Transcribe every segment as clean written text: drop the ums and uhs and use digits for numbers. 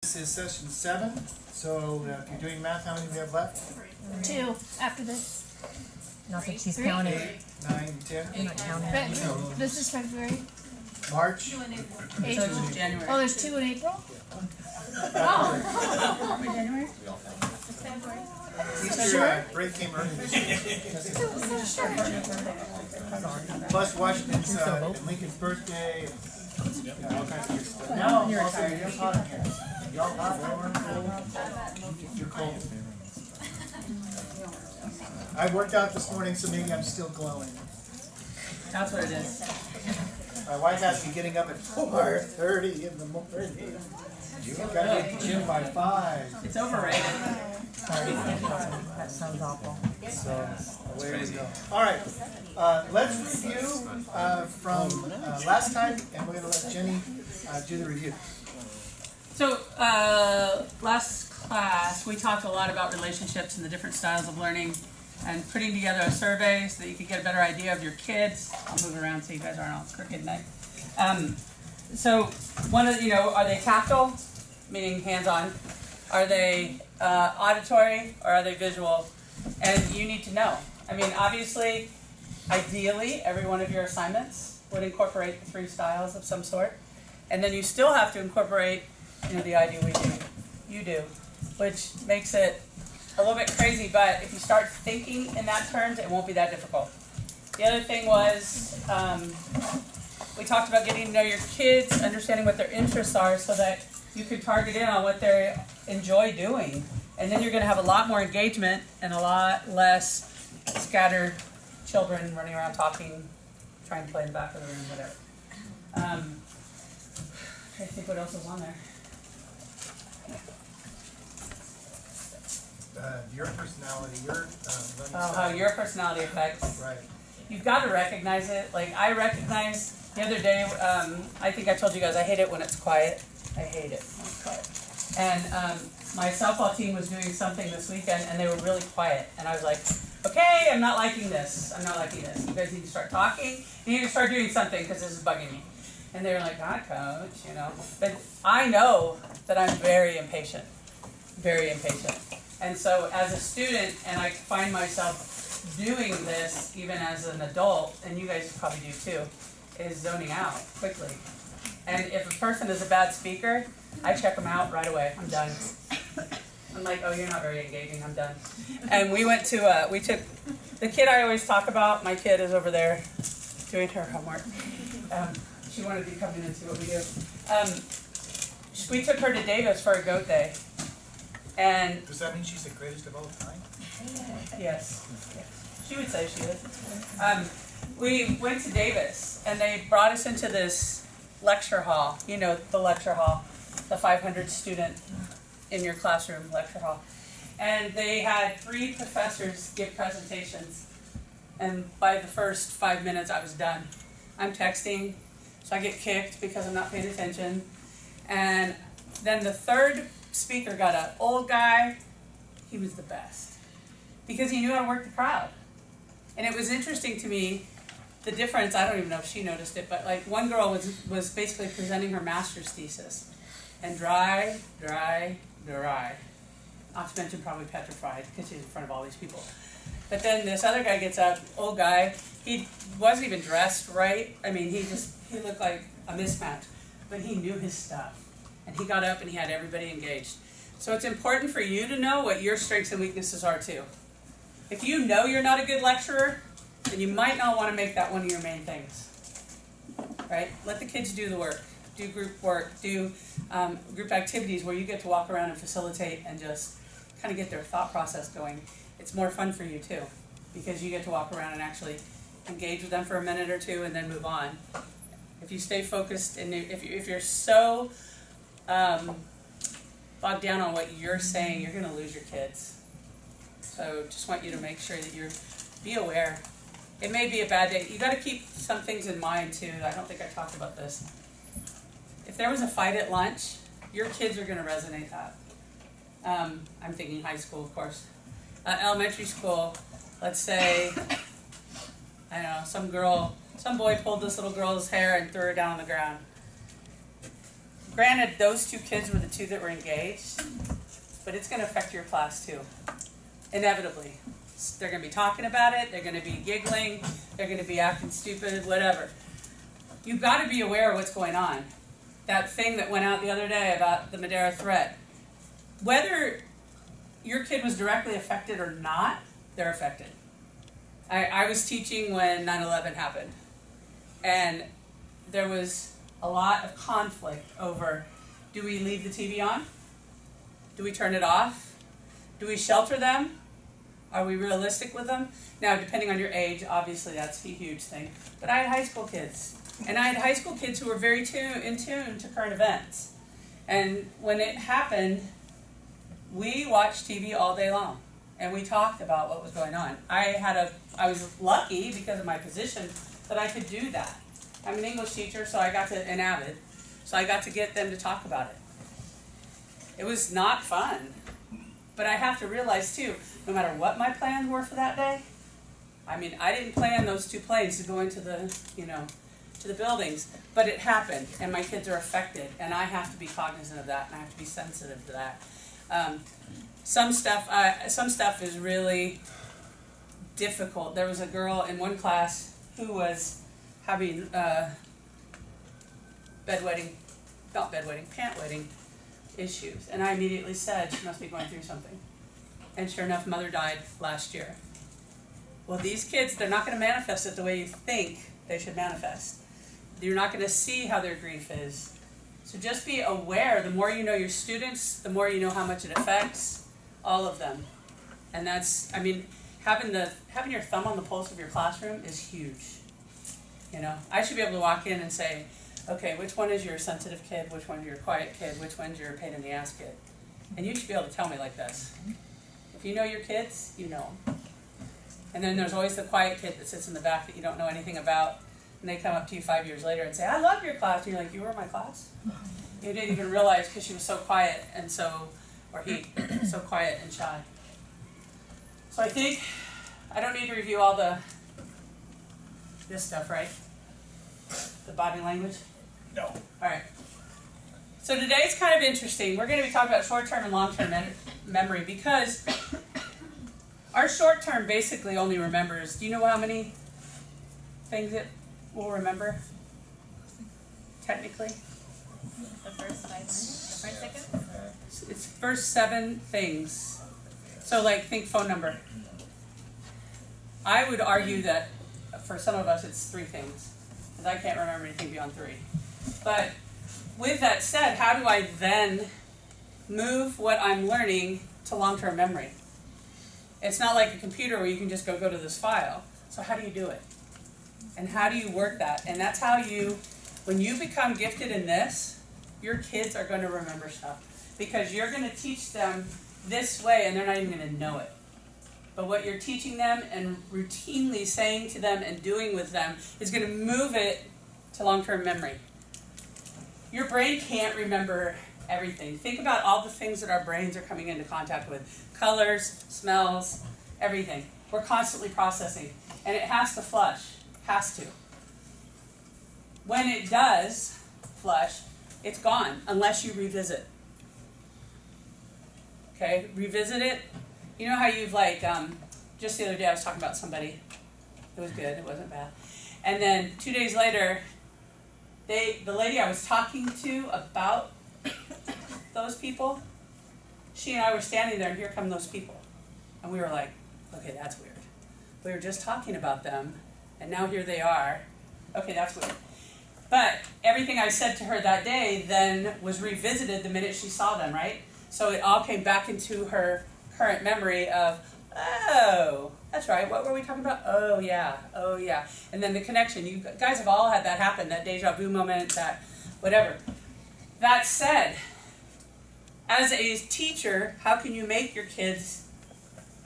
This is session 7, so if you're doing math, how many do we have left? 2 after this. Not that she's 3, counting. 8, 9, 10, You're not counting. This is February. March. 8. January. Oh, there's 2 in April? January? Easter break came early this year. Plus Washington's and Lincoln's birthday. Yeah, all kinds of good stuff. Now, also, you're hot in here. Y'all hot, warm, cold? You're cold. I worked out this morning, so maybe I'm still glowing. That's what it is. My wife has me getting up at 4:30 in the morning. You gotta get to the gym by 5. It's overrated. Sorry, that sounds awful. So, away we go. All right, let's review from last time, and we're gonna let Jenny do the review. So, last class, we talked a lot about relationships and the different styles of learning and putting together a survey so that you could get a better idea of your kids. I'll move around so you guys aren't all crooked tonight. So, one of, are they tactile, meaning hands-on? Are they auditory, or are they visual? And you need to know. I mean, obviously, ideally, every one of your assignments would incorporate the 3 styles of some sort. And then you still have to incorporate, the I do, we do, you do, which makes it a little bit crazy, but if you start thinking in that terms, it won't be that difficult. The other thing was, we talked about getting to know your kids, understanding what their interests are so that you could target in on what they enjoy doing. And then you're going to have a lot more engagement and a lot less scattered children running around talking, trying to play in the back of the room, whatever. I think what else is on there. Your personality, your learning How style. your personality affects. Right. You've got to recognize it. Like, I recognize the other day, I think I told you guys, I hate it when it's quiet. I hate it when it's quiet. And my softball team was doing something this weekend, and they were really quiet. And I was like, okay, I'm not liking this. I'm not liking this. You guys need to start talking. You need to start doing something because this is bugging me. And they were like, coach, But I know that I'm very impatient. Very impatient. And so as a student, and I find myself doing this even as an adult, and you guys probably do too, is zoning out quickly. And if a person is a bad speaker, I check them out right away. I'm done. I'm like, oh, you're not very engaging. I'm done. And we went to, we took, the kid I always talk about, my kid is over there doing her homework. She wanted to come in and see what we do. We took her to Davis for a goat day. And Does that mean she's the greatest of all time? yes, she would say she is. We went to Davis, and they brought us into this lecture hall. The lecture hall, the 500 student in your classroom lecture hall. And they had 3 professors give presentations. And by the first 5 minutes, I was done. I'm texting, so I get kicked because I'm not paying attention. And then the 3rd speaker got up. Old guy, he was the best. Because he knew how to work the crowd. And it was interesting to me, the difference, I don't even know if she noticed it, but like one girl was basically presenting her master's thesis. And dry. Not to mention probably petrified because she's in front of all these people. But then this other guy gets up, old guy, he wasn't even dressed right. I mean, he looked like a mismatch. But he knew his stuff. And he got up and he had everybody engaged. So it's important for you to know what your strengths and weaknesses are too. If you know you're not a good lecturer, then you might not want to make that one of your main things. Right? Let the kids do the work. Do group work. Do group activities where you get to walk around and facilitate and just kind of get their thought process going. It's more fun for you too, because you get to walk around and actually engage with them for a minute or two and then move on. If you stay focused and if you're so bogged down on what you're saying, you're going to lose your kids. So just want you to make sure that be aware. It may be a bad day. You got to keep some things in mind too. I don't think I talked about this. If there was a fight at lunch, your kids are going to resonate that. I'm thinking high school, of course. Elementary school, let's say, I don't know, some boy pulled this little girl's hair and threw her down on the ground. granted, those two kids were the two that were engaged, but it's going to affect your class too, inevitably. They're going to be talking about it, they're going to be giggling, they're going to be acting stupid, whatever. You've got to be aware of what's going on. That thing that went out the other day about the Madeira threat. Whether your kid was directly affected or not, they're affected. I was teaching when 9/11 happened, and there was a lot of conflict over, do we leave the TV on? Do we turn it off? Do we shelter them? Are we realistic with them? Now, depending on your age, obviously that's a huge thing. But I had high school kids. And I had high school kids who were very in tune to current events. And when it happened, we watched TV all day long. And we talked about what was going on. I was lucky because of my position that I could do that. I'm an English teacher, so I got to, and avid, so I got to get them to talk about it. It was not fun. But I have to realize too, no matter what my plans were for that day, I mean, I didn't plan those two planes to go into the, to the buildings, but it happened, and my kids are affected, and I have to be cognizant of that, and I have to be sensitive to that. Some stuff is really difficult. There was a girl in one class who was having pant-wetting issues, and I immediately said she must be going through something. And sure enough, mother died last year. Well, these kids, they're not going to manifest it the way you think they should manifest. You're not going to see how their grief is. So just be aware. The more you know your students, the more you know how much it affects all of them. And that's, I mean, having your thumb on the pulse of your classroom is huge. I should be able to walk in and say, okay, which one is your sensitive kid, which one's your quiet kid, which one's your pain in the ass kid? And you should be able to tell me like this. If you know your kids, you know them. And then there's always the quiet kid that sits in the back that you don't know anything about, and they come up to you 5 years later and say, I love your class. And you're like, you were in my class? You didn't even realize because she was so quiet and or he, so quiet and shy. So I think I don't need to review all this stuff, right? The body language? No. All right. So today's kind of interesting. We're going to be talking about short-term and long-term memory because our short-term basically only remembers, do you know how many things it will remember? Technically? The first 5 minutes? The first second? It's first 7 things. So think phone number. I would argue that for some of us it's 3 things. Because I can't remember anything beyond 3. But with that said, how do I then move what I'm learning to long-term memory? It's not like a computer where you can just go to this file. So how do you do it? And how do you work that? And that's how when you become gifted in this, your kids are going to remember stuff. Because you're going to teach them this way and they're not even going to know it. But what you're teaching them and routinely saying to them and doing with them is going to move it to long-term memory. Your brain can't remember everything. Think about all the things that our brains are coming into contact with. Colors, smells, everything. We're constantly processing. And it has to flush. Has to. When it does flush, it's gone unless you revisit. Okay? Revisit it. You know how you've just the other day I was talking about somebody. It was good. It wasn't bad. And then 2 days later, the lady I was talking to about those people, she and I were standing there, and here come those people. And we were like, okay, that's weird. We were just talking about them, and now here they are. Okay, that's weird. But everything I said to her that day then was revisited the minute she saw them, right? So it all came back into her current memory of, oh, that's right, what were we talking about? Oh yeah. And then the connection. You guys have all had that happen, that deja vu moment, that whatever. That said, as a teacher, how can you make your kids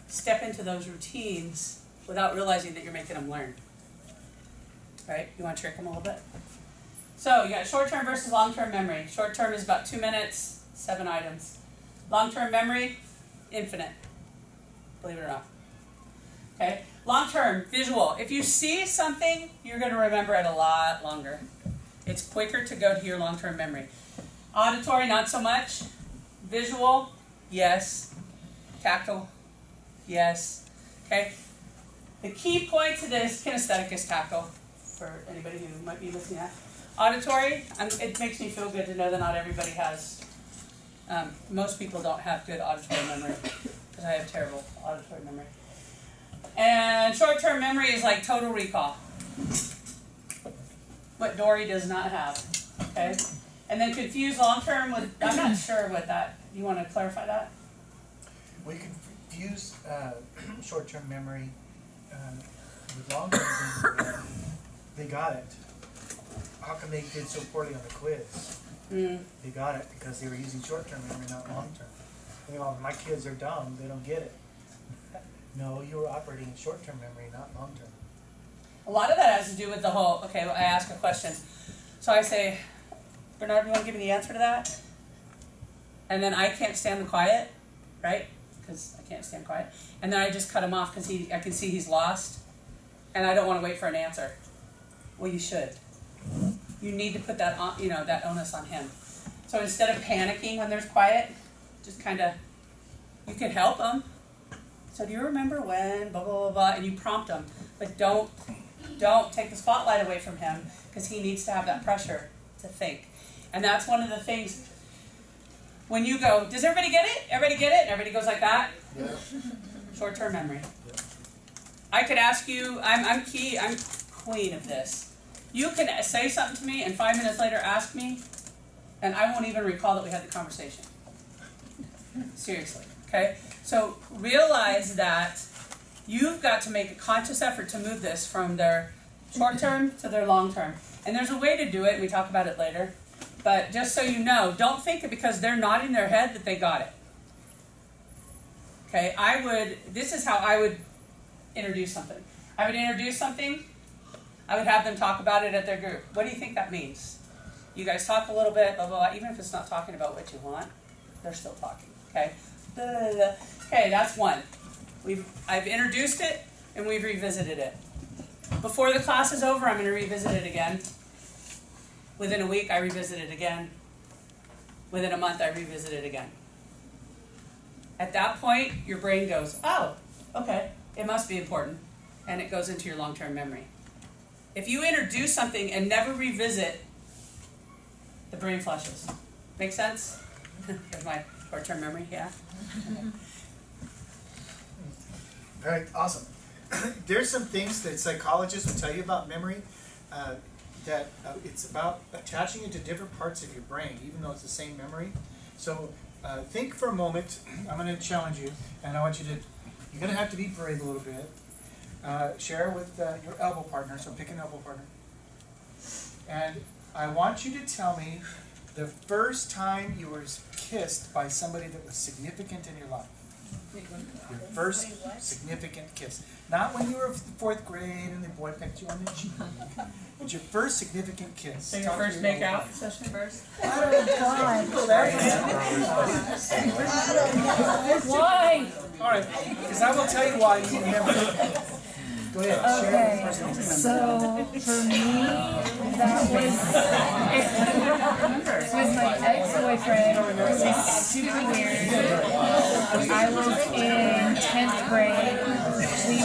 step into those routines without realizing that you're making them learn? Right? You want to trick them a little bit? So you got short-term versus long-term memory. Short-term is about 2 minutes, 7 items. Long-term memory, infinite. Believe it or not. Okay? Long-term, visual. If you see something, you're going to remember it a lot longer. It's quicker to go to your long-term memory. Auditory, not so much. Visual, yes. Tactile, yes. Okay. The key point to this, kinesthetic is tactile, for anybody who might be listening at. Auditory, it makes me feel good to know that not everybody has, most people don't have good auditory memory, because I have terrible auditory memory. And short-term memory is like total recall, what Dory does not have, okay? And then confuse long-term with, I'm not sure what that, you want to clarify that? We confuse short-term memory with long-term. They got it. How come they did so poorly on the quiz? They got it because they were using short-term memory, not long-term. You know, my kids are dumb; they don't get it. No, you were operating in short-term memory, not long-term. A lot of that has to do with the whole, okay, well, I ask a question. So I say, Bernard, you want to give me the answer to that? And then I can't stand the quiet, right? Because I can't stand quiet. And then I just cut him off because I can see he's lost. And I don't want to wait for an answer. Well, you should. You need to put that on, that onus on him. So instead of panicking when there's quiet, just kind of, you can help him. So do you remember when, blah, blah, blah, blah, and you prompt him. But don't take the spotlight away from him because he needs to have that pressure to think. And that's one of the things, when you go, does everybody get it? Everybody get it? And everybody goes like that? Yeah. Short-term memory. Yeah. I could ask you, I'm queen of this. You can say something to me and 5 minutes later ask me, and I won't even recall that we had the conversation. Seriously, okay? So realize that you've got to make a conscious effort to move this from their short term to their long term. And there's a way to do it, and we talk about it later. But just so you know, don't think that because they're nodding their head that they got it. Okay, this is how I would introduce something. I would introduce something, I would have them talk about it at their group. What do you think that means? You guys talk a little bit, blah, blah, blah. Even if it's not talking about what you want, they're still talking, okay? Okay, that's one. I've introduced it, and we've revisited it. Before the class is over, I'm going to revisit it again. Within a week, I revisit it again. Within a month, I revisit it again. At that point, your brain goes, oh, okay, it must be important, and it goes into your long-term memory. If you introduce something and never revisit, the brain flushes. Make sense? There's my short-term memory, yeah? Very awesome. There's some things that psychologists will tell you about memory, that it's about attaching it to different parts of your brain, even though it's the same memory. So think for a moment. I'm going to challenge you, and I want you to, you're going to have to be brave a little bit. Share with your elbow partner, so pick an elbow partner. And I want you to tell me the first time you were kissed by somebody that was significant in your life. Your first significant kiss. Not when you were 4th grade and the boy pecked you on the cheek. But your first significant kiss. So your first make-out session first? Why? All right, because I will tell you why you remember. Go ahead, share the first Okay, one. so for me, that was my ex-boyfriend. It was super weird. I was in 10th grade. He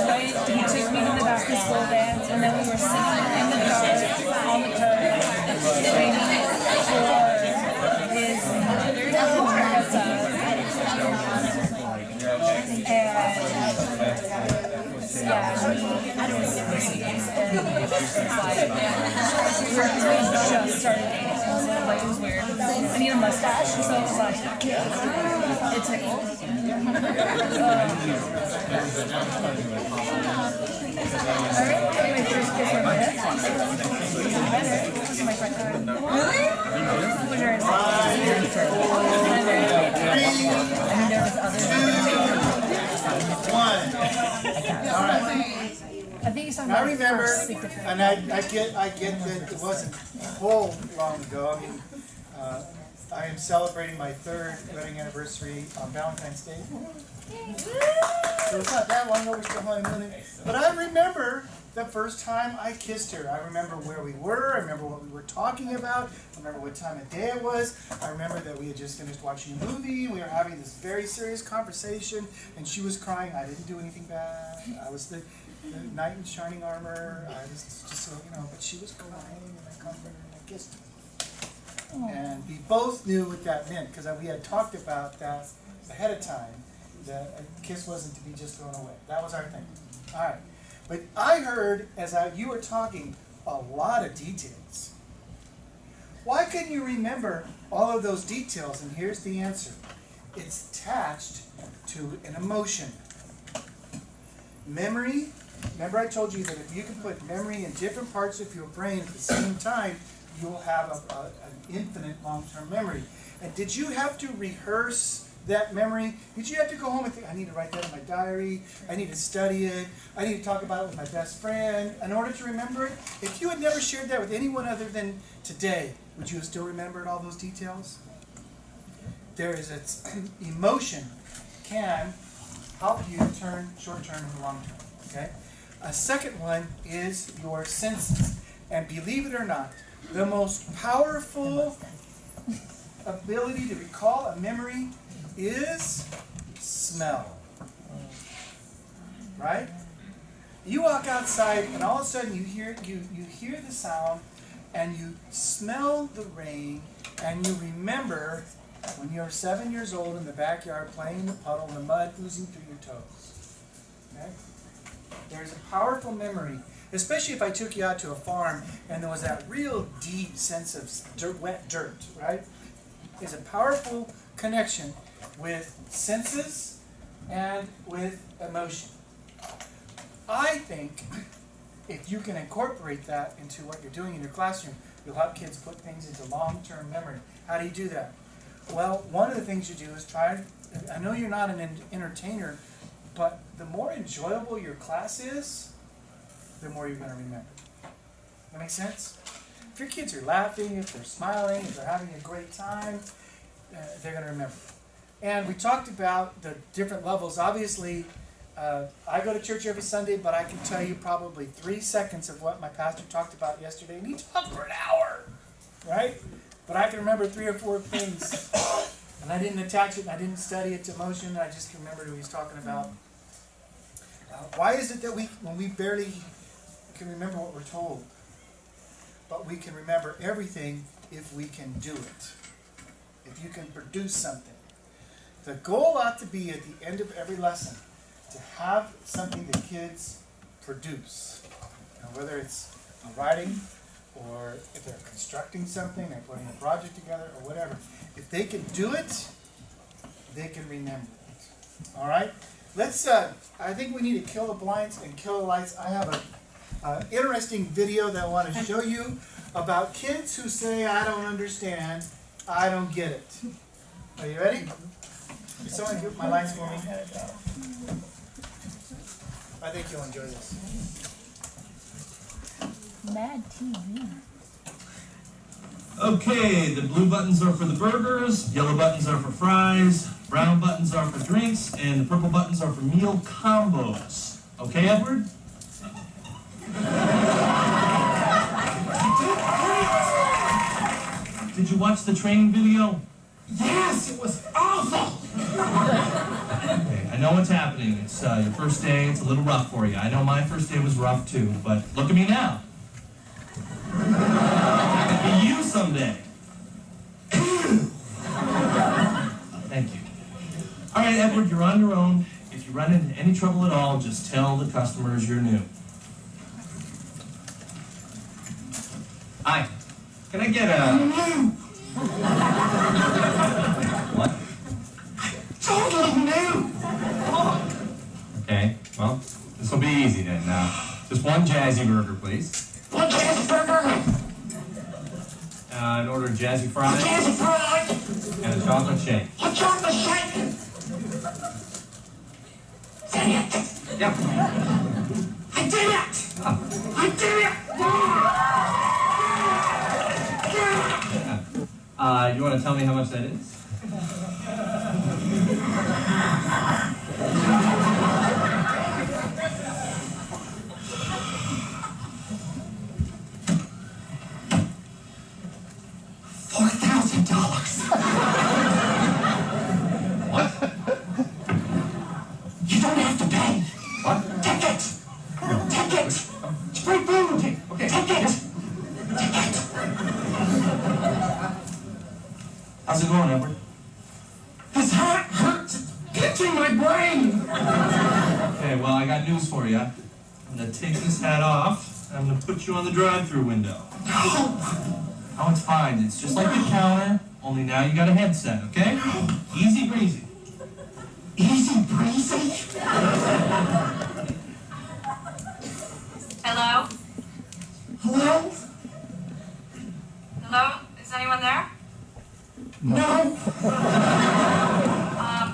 took me to the back of school dance, and then we were sitting in the car, on the curb, waiting for his haircut. Yeah, we just started dating, so like, it was weird. I need a mustache, so it was like, it tickled. I remember getting my first kiss on my head. This is my front yard. Really? When you're in I mean, there was others. All right. I think it's on I my remember, first significant. and I get that it wasn't whole long ago. I mean, I am celebrating my 3rd wedding anniversary on Valentine's Day. So it's not that long ago, we're still honeymooning. But I remember the first time I kissed her. I remember where we were, I remember what we were talking about, I remember what time of day it was, I remember that we had just finished watching a movie, we were having this very serious conversation, and she was crying. I didn't do anything bad. I was the knight in shining armor. I was just so, but she was crying, and I comforted her and I kissed her. And we both knew what that meant, because we had talked about that ahead of time, that a kiss wasn't to be just thrown away. That was our thing. All right. But I heard, you were talking, a lot of details. Why couldn't you remember all of those details? And here's the answer. It's attached to an emotion. Memory, remember I told you that if you can put memory in different parts of your brain at the same time, you'll have an infinite long-term memory. And did you have to rehearse that memory? Did you have to go home and think, I need to write that in my diary, I need to study it, I need to talk about it with my best friend in order to remember it? If you had never shared that with anyone other than today, would you have still remembered all those details? There is an emotion can help you turn short-term into long-term, okay? A second one is your senses. And believe it or not, the most powerful ability to recall a memory is smell. Right? You walk outside and all of a sudden you hear the sound and you smell the rain and you remember when you were 7 years old in the backyard playing in the puddle and the mud oozing through your toes. Okay? There's a powerful memory, especially if I took you out to a farm and there was that real deep sense of wet dirt, right? There's a powerful connection with senses and with emotion. I think if you can incorporate that into what you're doing in your classroom, you'll help kids put things into long-term memory. How do you do that? Well, one of the things you do is I know you're not an entertainer, but the more enjoyable your class is, the more you're going to remember. That make sense? If your kids are laughing, if they're smiling, if they're having a great time, they're going to remember. And we talked about the different levels. Obviously, I go to church every Sunday, but I can tell you probably 3 seconds of what my pastor talked about yesterday, and he talked for an hour, right? But I can remember 3 or 4 things, and I didn't attach it, and I didn't study it to emotion, I just remembered who he's talking about. Why is it that when we barely can remember what we're told, but we can remember everything if we can do it, if you can produce something? The goal ought to be at the end of every lesson to have something that kids produce. Whether it's writing, or if they're constructing something, they're putting a project together, or whatever. If they can do it, they can remember it. All right? Let's, I think we need to kill the blinds and kill the lights. I have an interesting video that I want to show you about kids who say, I don't understand, I don't get it. Are you ready? Can someone get my lights for me? I think you'll enjoy this. Mad TV. Okay, the blue buttons are for the burgers, yellow buttons are for fries, brown buttons are for drinks, and the purple buttons are for meal combos. Okay, Edward? Did you watch the training video? Yes, it was awful! Okay, I know what's happening. It's your first day, it's a little rough for you. I know my first day was rough too, but look at me now. I could be you someday. Thank you. All right, Edward, you're on your own. If you run into any trouble at all, just tell the customers you're new. Hi. Can I get a... What? Totally new! Okay, well, this will be easy then. Just one jazzy burger, please. One jazzy burger! An order of jazzy fries. Jazzy fries! And a chocolate shake. A chocolate shake! Is that it? Yep. I did it! I did it! You want to tell me how much that is? touching my brain. Okay, well, I got news for you. I'm gonna take this hat off, and I'm gonna put you on the drive-through window. Oh, it's fine. It's just like the counter, only now you got a headset, okay? Easy breezy. Easy breezy. Hello? Hello? Hello? Is anyone there? No.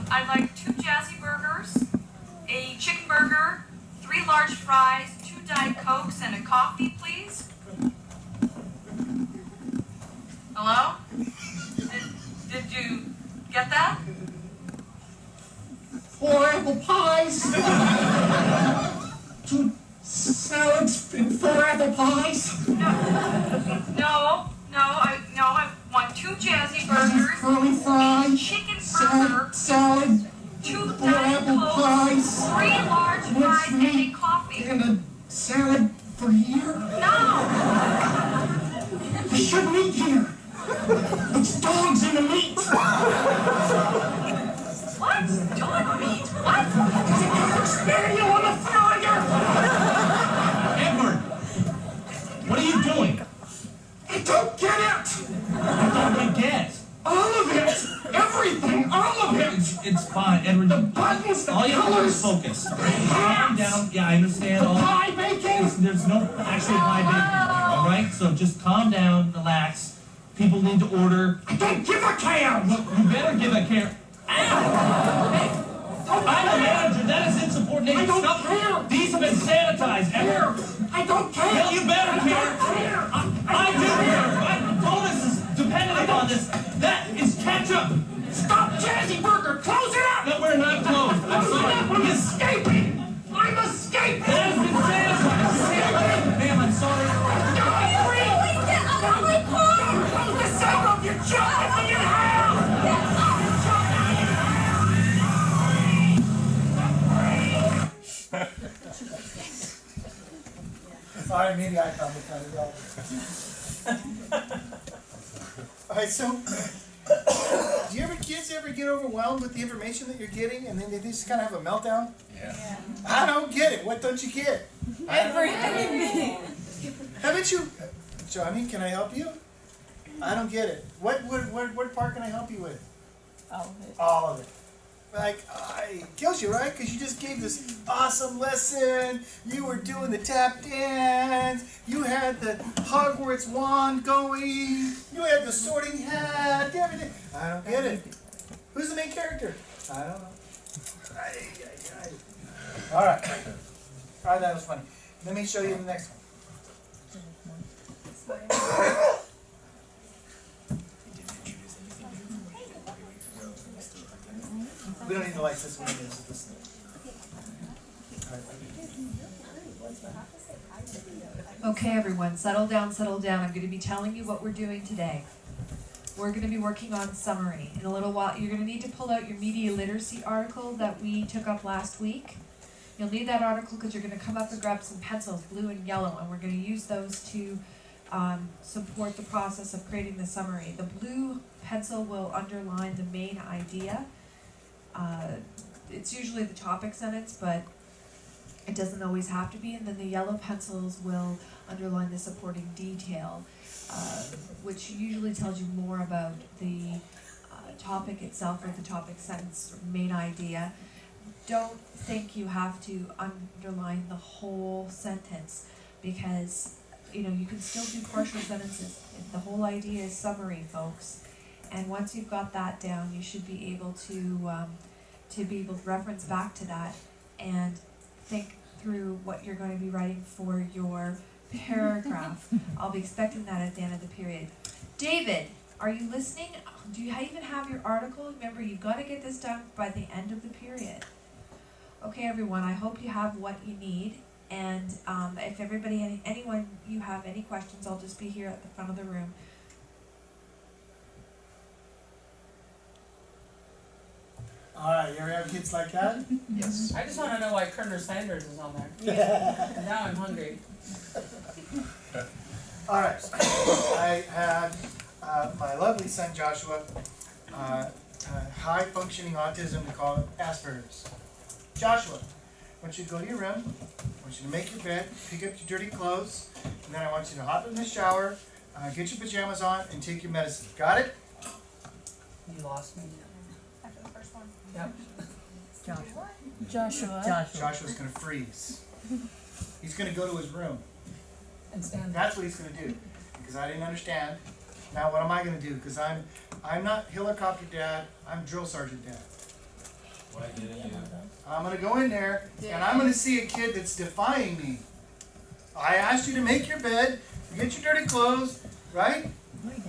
I'd like 2 jazzy burgers, a chicken burger, 3 large fries, 2 Diet Cokes, and a coffee, please. Hello? Did you get that? 4 apple pies. 2 salads and 4 apple pies. No, I want 2 jazzy burgers, Curly a fries. chicken burger, Salad. 2 4 Diet apple Cokes, pies. 3 large fries, and a coffee. And a salad for here. No! I shouldn't eat here. It's dogs in the meat. What? Dog meat? What? Spare you on the fire. Edward! What are you doing? I don't get it. I don't get. All of it. Everything. All of it. It's fine, Edward. The buttons, the All you have to do is colors. focus. Calm down. Yeah, I understand. The All pie making. there's no actual pie baking here, all right? So just calm down, relax. People need to order. I don't give a care. You better give a care. Ow! I'm the manager. That is insubordination. I don't Stop. care. These have been sanitized, Edward. I don't care. Well, you better I care. don't care. I do care. My bonus is dependent upon this. That is ketchup. Stop, Jazzy Burger. Close it up. No, we're not closed. I'm sorry. I'm escaping. I'm escaping. That has been sanitized. Ma'am, I'm sorry. Close the sound of your chocolate when you have. Sorry, maybe I found it kind of dull. Alright, so, do you ever, kids ever get overwhelmed with the information that you're getting and then they just kind of have a meltdown? Yeah. I don't get it. What don't you get? Everything. Haven't you, Johnny, can I help you? I don't get it. What part can I help you with? All of it. All of it. Like, it kills you, right? Because you just gave this awesome lesson. You were doing the tap dance. You had the Hogwarts wand going. You had the sorting hat. Everything. I don't get it. Who's the main character? I don't know. All right. All right, that was funny. Let me show you the next one. We don't need the lights this one. Okay, everyone, settle down, settle down. I'm going to be telling you what we're doing today. We're going to be working on summary. In a little while, you're going to need to pull out your media literacy article that we took up last week. You'll need that article because you're going to come up and grab some pencils, blue and yellow, and we're going to use those to support the process of creating the summary. The blue pencil will underline the main idea. It's usually the topic sentence, but it doesn't always have to be. And then the yellow pencils will underline the supporting detail, which usually tells you more about the topic itself or the topic sentence or main idea. Don't think you have to underline the whole sentence because you can still do partial sentences. The whole idea is summary, folks. And once you've got that down, you should be able to reference back to that and think through what you're going to be writing for your paragraph. I'll be expecting that at the end of the period. David, are you listening? Do you even have your article? Remember, you've got to get this done by the end of the period. Okay, everyone, I hope you have what you need. And if anyone you have any questions, I'll just be here at the front of the room. Alright, you ever have kids like that? Yes. I just want to know why Colonel Sanders is on there. And now I'm hungry. Alright, I had my lovely son Joshua high functioning autism, we call it Asperger's. Joshua, I want you to go to your room, I want you to make your bed, pick up your dirty clothes, and then I want you to hop in the shower, get your pajamas on, and take your medicine. Got it? You lost me. After the first one. Yep. Joshua. Joshua's gonna freeze. He's gonna go to his room. And stand there. That's what he's gonna do. Because I didn't understand. Now what am I gonna do? Because I'm not helicopter dad, I'm drill sergeant dad. I'm gonna go in there and I'm gonna see a kid that's defying me. I asked you to make your bed, get your dirty clothes, right?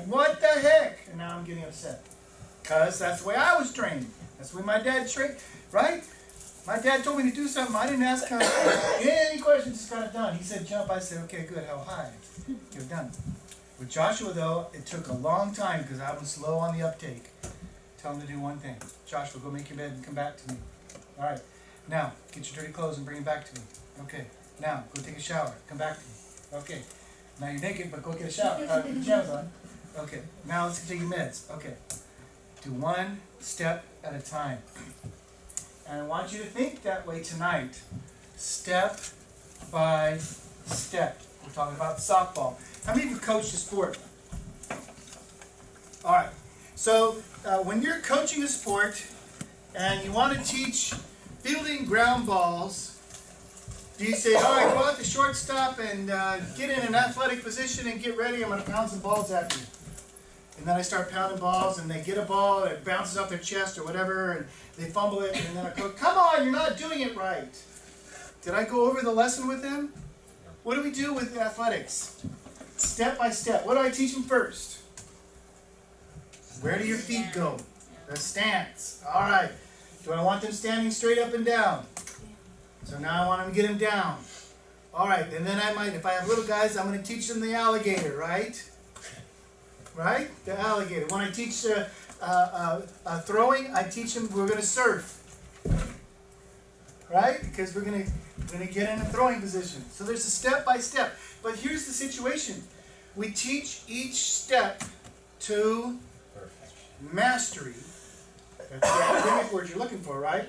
What the heck? And now I'm getting upset. Because that's the way I was trained. That's the way my dad trained, right? My dad told me to do something, I didn't ask him any questions, just got it done. He said jump, I said okay, good, how high? Get it done. With Joshua though, it took a long time because I was slow on the uptake. Tell him to do one thing. Joshua, go make your bed and come back to me. All right. Now, get your dirty clothes and bring them back to me. Okay. Now, go take a shower. Come back to me. Okay. Now you're naked, but go get a shower. Put your pajamas on. Okay. Now let's take your meds. Okay. Do one step at a time. And I want you to think that way tonight. Step by step. We're talking about softball. How many of you coached a sport? All right. So when you're coaching a sport and you want to teach fielding ground balls, do you say, all right, go out to shortstop and get in an athletic position and get ready, I'm going to pound some balls at you. And then I start pounding balls and they get a ball, it bounces off their chest or whatever, and they fumble it, and then I go, come on, you're not doing it right. Did I go over the lesson with them? What do we do with athletics? Step by step. What do I teach them first? Where do your feet go? The stance. All right. Do I want them standing straight up and down? So now I want them to get them down. All right. And then I might, if I have little guys, I'm going to teach them the alligator, right? Right? The alligator. When I teach throwing, I teach them we're going to surf. Right? Because we're going to get in a throwing position. So there's a step by step. But here's the situation. We teach each step to mastery. That's the academic word you're looking for, right?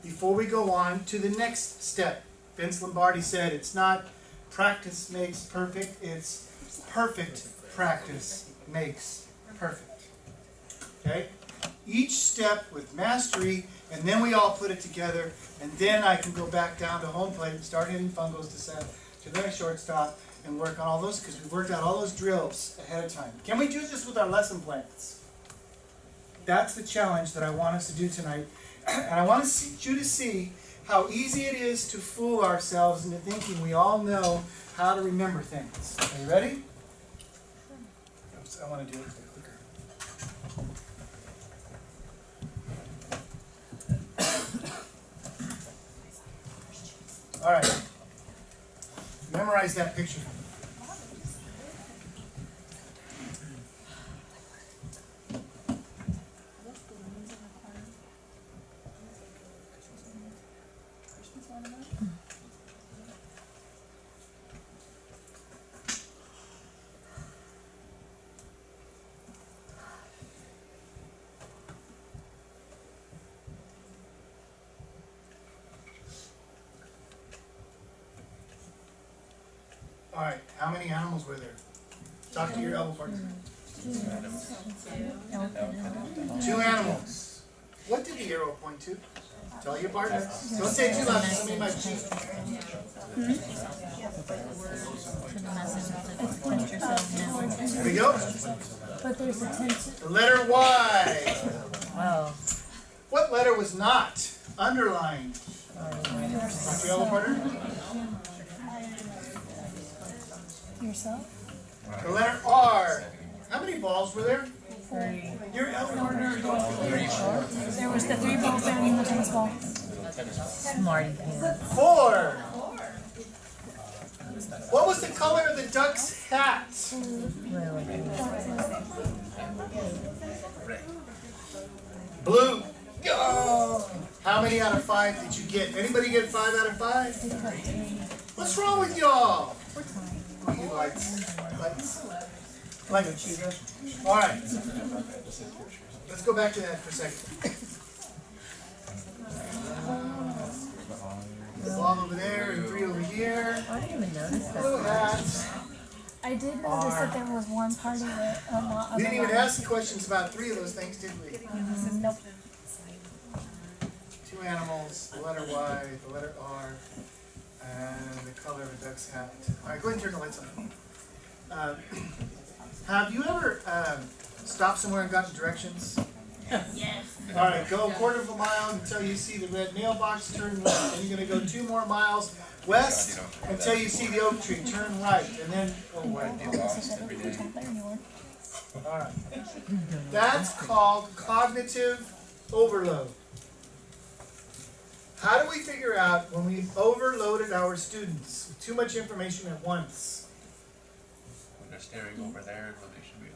Before we go on to the next step. Vince Lombardi said it's not practice makes perfect, it's perfect practice makes perfect. Okay? Each step with mastery, and then we all put it together, and then I can go back down to home plate and start hitting fungos to the shortstop and work on all those, because we worked out all those drills ahead of time. Can we do this with our lesson plans? That's the challenge that I want us to do tonight. And I want you to see how easy it is to fool ourselves into thinking we all know how to remember things. Are you ready? Oops, I want to do it quicker. All right. Memorize that picture. All right, how many animals were there? Talk to your elbow partner. 2 animals. What did the arrow point to? Tell your partner. Don't say it too loud, somebody might cheat. There we go. But there's a tension. The letter Y. Wow. What letter was not underlined? Talk to your elbow partner. Yourself? The letter R. How many balls were there? 3. Your elbow partner. There was the 3 balls down in the tennis ball. Smarty pants. 4. What was the color of the duck's hat? Blue. Oh. How many out of 5 did you get? Anybody get 5 out of 5? What's wrong with y'all? You lights. Like a cheater. All right. let's go back to that for a second. The ball over there and 3 over here. I didn't even notice that. Blue hats. I did notice that there was one party that a lot of We didn't even ask questions about 3 of those things, did we? Nope. 2 animals, the letter Y, the letter R, and the color of a duck's hat. Alright, go ahead and turn the lights on. Have you ever stopped somewhere and gotten directions? Yes. Alright, go a quarter of a mile until you see the red mailbox, turn left. Then you're going to go 2 more miles west until you see the oak tree, turn right. And then, oh wait. Alright. That's called cognitive overload. How do we figure out when we've overloaded our students with too much information at once? When they're staring over there when they should be.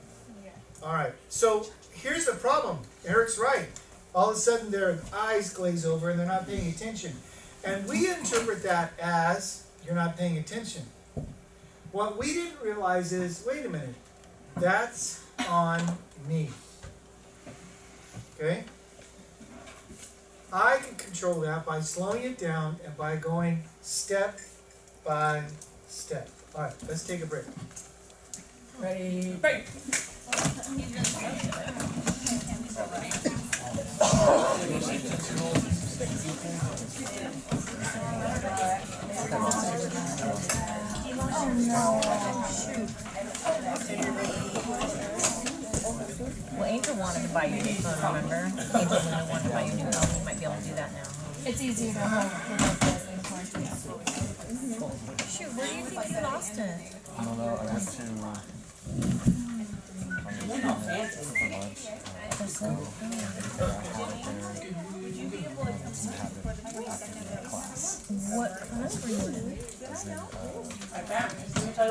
Alright, so here's the problem. Eric's right. All of a sudden their eyes glaze over and they're not paying attention. And we interpret that as you're not paying attention. What we didn't realize is, wait a minute, that's on me. Okay? I can control that by slowing it down and by going step by step. Alright, let's take a break. Ready, break. Well, Angel wanted to buy you a new phone, remember? Angel really wanted to buy you a new phone. You might be able to do that now. It's easier to hold Shoot, where do you think you lost it? I don't know, I went to What class were you in? So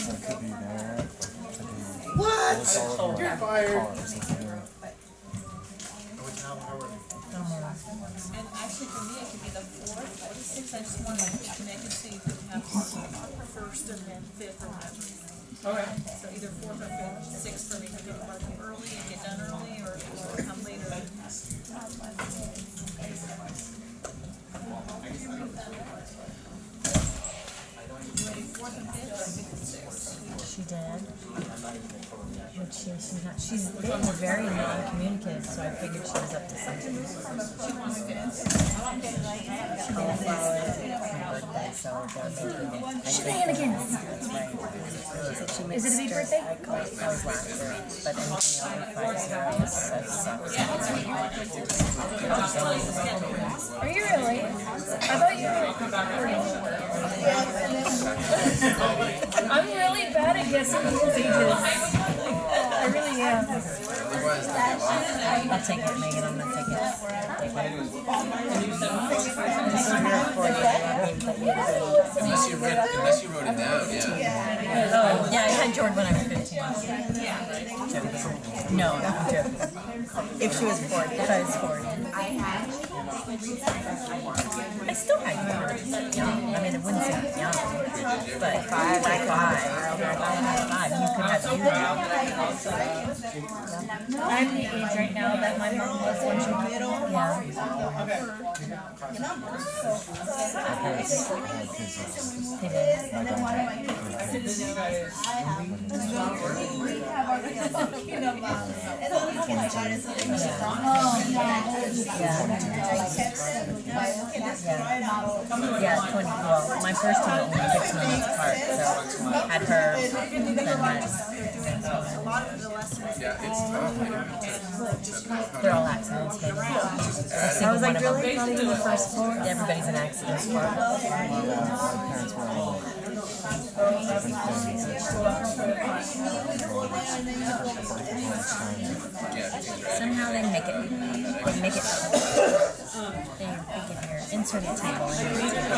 it could be there, it could be What? You're fired. And actually for me, it could be the 4th or the 6th. I just wanted to make it so you could have first and then 5th or whatever. Okay. So either 4th or 5th, 6th for me, if you want to come early and get done early, or come later. She did. But she's not. She's been very non-communicative, so I figured she was up to something. She didn't follow it. It's my birthday, so they're making it. Shenanigans! That's right. So she Is it a big birthday? I was laughter, but anything else that sucks. Are you really? I thought you were. I'm really bad at guessing people's ages. I really am. I'll take it, Megan. I'm gonna take it. Unless you wrote it down, yeah. Oh, yeah, I had Jordan when I was 15. No, I'm joking. If she was 40, if I was 40. I still had young. I mean, it wouldn't seem young, but 5 by 5. You could have you. I'm the age right now that my mom was when she was little. Yeah. Yeah, 20. Well, my first two were only 15 minutes apart, so had her, then had. Yeah, it's tough. They're all accidents, baby. I was like, really? Not even the first 4? Everybody's an accident. Somehow they make it. They make it here. Insert a table and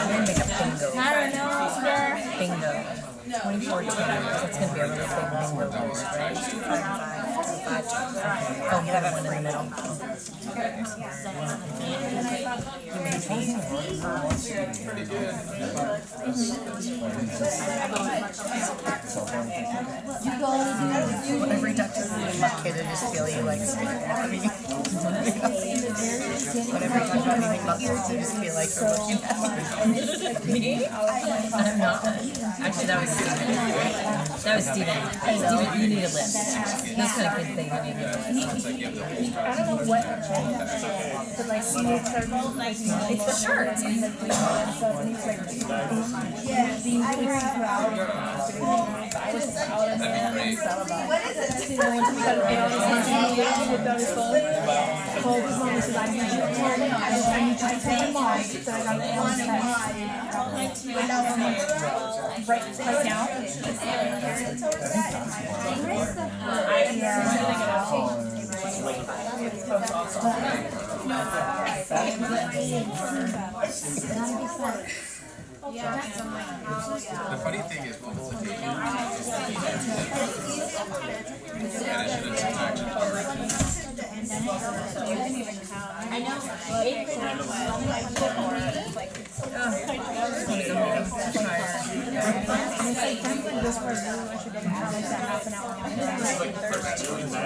then make a bingo. I don't know, sir. Bingo. 2014. That's going to be a really big bingo board, right? 5. Oh, you have one in the middle. You maintain. cell phone. Every doctor is lucky to just feel you like whatever you talk about anything about sports, I just feel like they're looking at me. I'm not. Actually, that was Steven. That was Steven. Steven, you need a lift. Those kind of kids think you need a lift. I don't know what, but like smooth circle, It's the shirt. and he's like, being really proud. I was proud of him and stuff about it. He's going to be able to pay all his money, whipped out his phone, called his mom and said, I need you to tell me, I need you to tell my mom that I got an Am's text. Right now. The funny thing is, what was the date?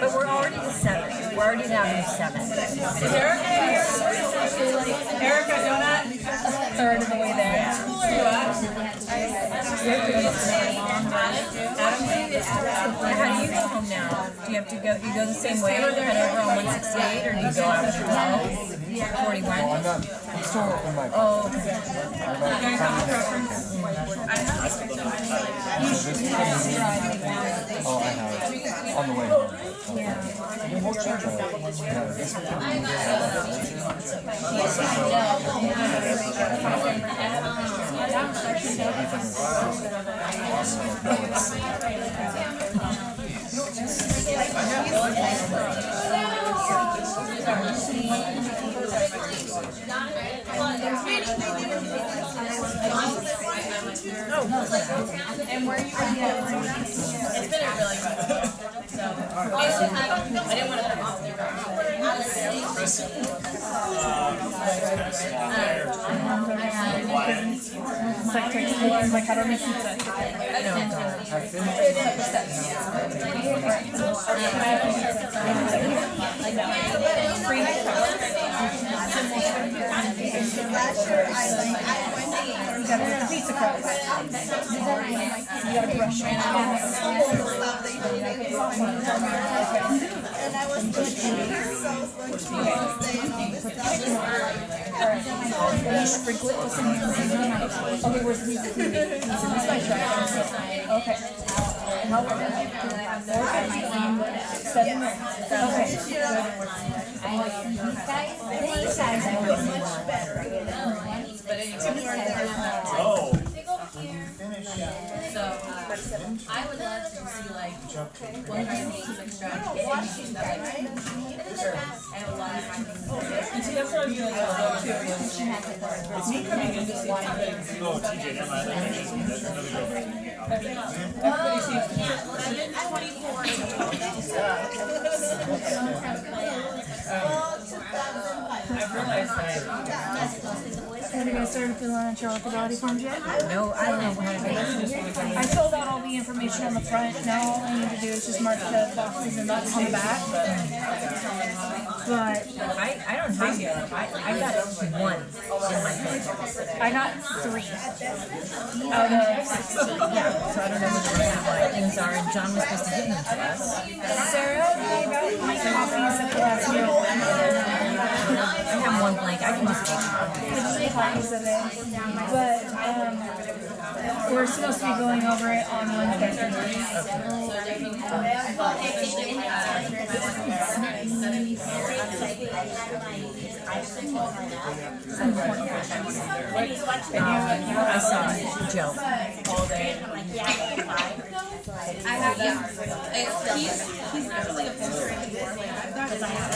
But we're already to 7. We're already down to 7. Erica, donut? Third of the way there. How do you go home now? Do you have to go? You go the same way? Head over on 168, or do you go out to 41? I'm still in my Oh, okay. Oh, I have it. On the way home. And where you at? It's been a really good week. So, I didn't want to come off there. It's like texting, he's like, how do I make pizza? You gotta make the pizza crust. You gotta brush it. You sprinkle it with some okay, where's the pizza? This might try. Okay. How long? 7 minutes. Okay. These guys are much better. So, I would love to see like one of these extravagant that I have a lot of And see, that's what I was doing too. With me coming in to see everybody seems to be. 24. I've realized that. Have you guys started filling out your orthodontic forms yet? No, I don't know how to do it. I filled out all the information on the front. Now all I need to do is just mark the boxes and nuts on the back. But I don't have it. I got 1 in my head. I got 3 out of 16. Yeah, so I don't know what the rest of my things are, and John was supposed to give them to us. Sarah gave out my copies at the last meeting. I have 1 blank. I can just take it. Copies of it. But we're supposed to be going over it on Wednesday. I saw it, Joe. I have, yeah. He's not really a poster anymore. Because I have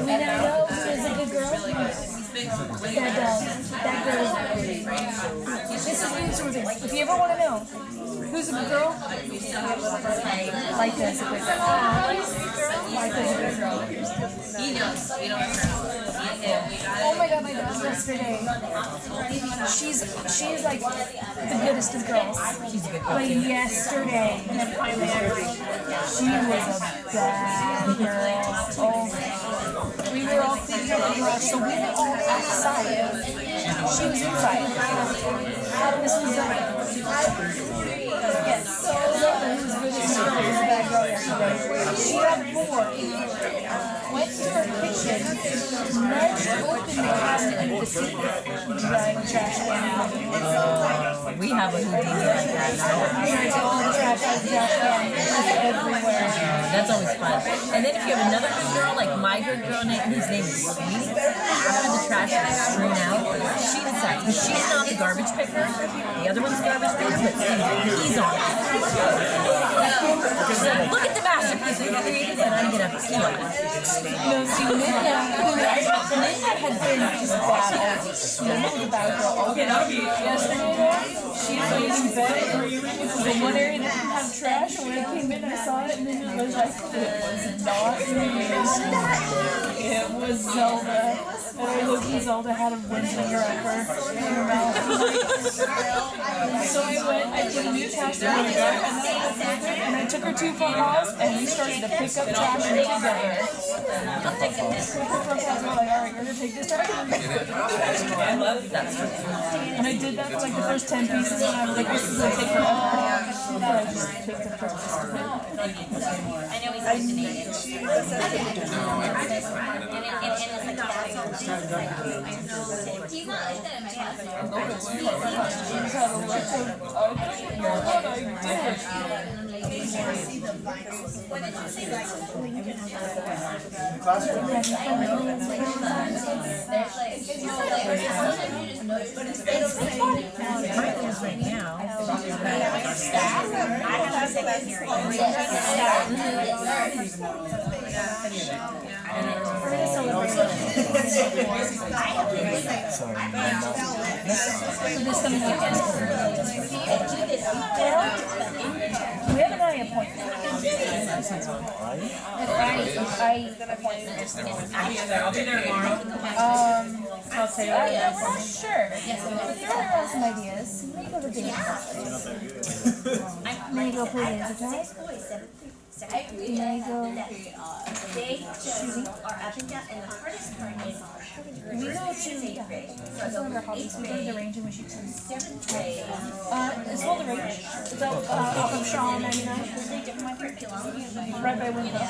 I know she's a good girl. That girl is this is really something. If you ever want to know who's a good girl, like this. Like this. He knows. We don't know. Oh my god, my dog. yesterday. She's like the goodest of girls. She's a good girl But too. yesterday, she was a bad girl. Oh, we were all thinking of the garage, so we were all outside. She was inside. This was yes. Zelda, who was good as a bad girl yesterday. She got bored. Went to her kitchen, nudged open the cabinet under the sink, dragged trash can. We have a Houdini like that. There's all the trash out of the trash can everywhere. That's always fun. And then if you have another good girl, like my good girl whose name is Sweetie, after the trash is strewn out, she decides, because she's not the garbage picker, the other one's garbage picker, but he's on it. She's like, look at the masterpiece we created, and I'm gonna pee on it. No, see, Linda had been just bad all week. Linda was a bad girl all week. Yesterday, she laid in bed. It was the one area that didn't have trash, and when I came in, I saw it, and then it was like, it was not me. It was Zelda. And I looked, and Zelda had a one finger up her mouth. So I put a new trash can in there, and I took her to her house, and we started to pick up trash together. Alright, we're gonna take this trash. I love that stuff. And I did that for like the first 10 pieces, and I was like, this is gonna take forever. But I just picked up trash. He's not like that in my class. What did you say? My goals right now. We have an eye appointment. I'll be there tomorrow. I'll say Sure. But there are some ideas. Maybe go to dance. Maybe go play dance attack. Maybe go shooting. We go to that's one of our hobbies. We go to the range and we shoot some. It's called the range. It's off of Shaw 99. Right by Windows.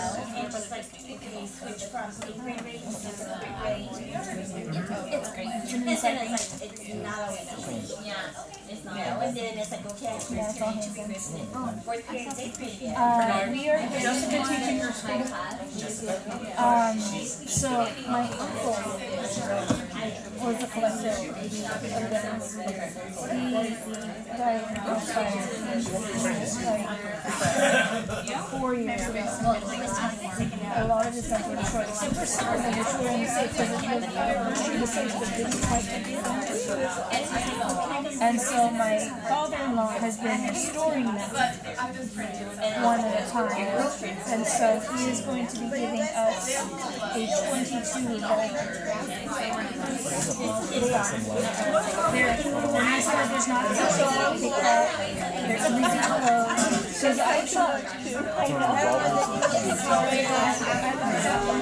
It's great. It's an inside range. We are Jessica teaching her school. So my uncle was a collector of guns. He died like 4 years ago. A lot of his guns were destroyed. So for some of them, which were in the safe, because the safe that didn't quite get them. And so my father-in-law has been restoring them one at a time. And so he is going to be giving us a 22 revolver. They are. When I said there's not a picture, there's an easy to load. Because I thought,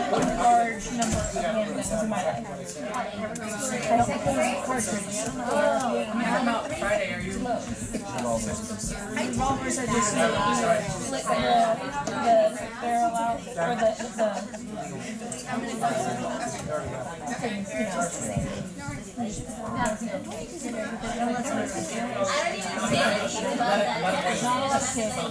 a large number of handguns in my life. I don't think there's a cartridge. I'm out Friday, are you? Revolvers are just you flick the barrel out, or the things, you know. I don't even say anything about that.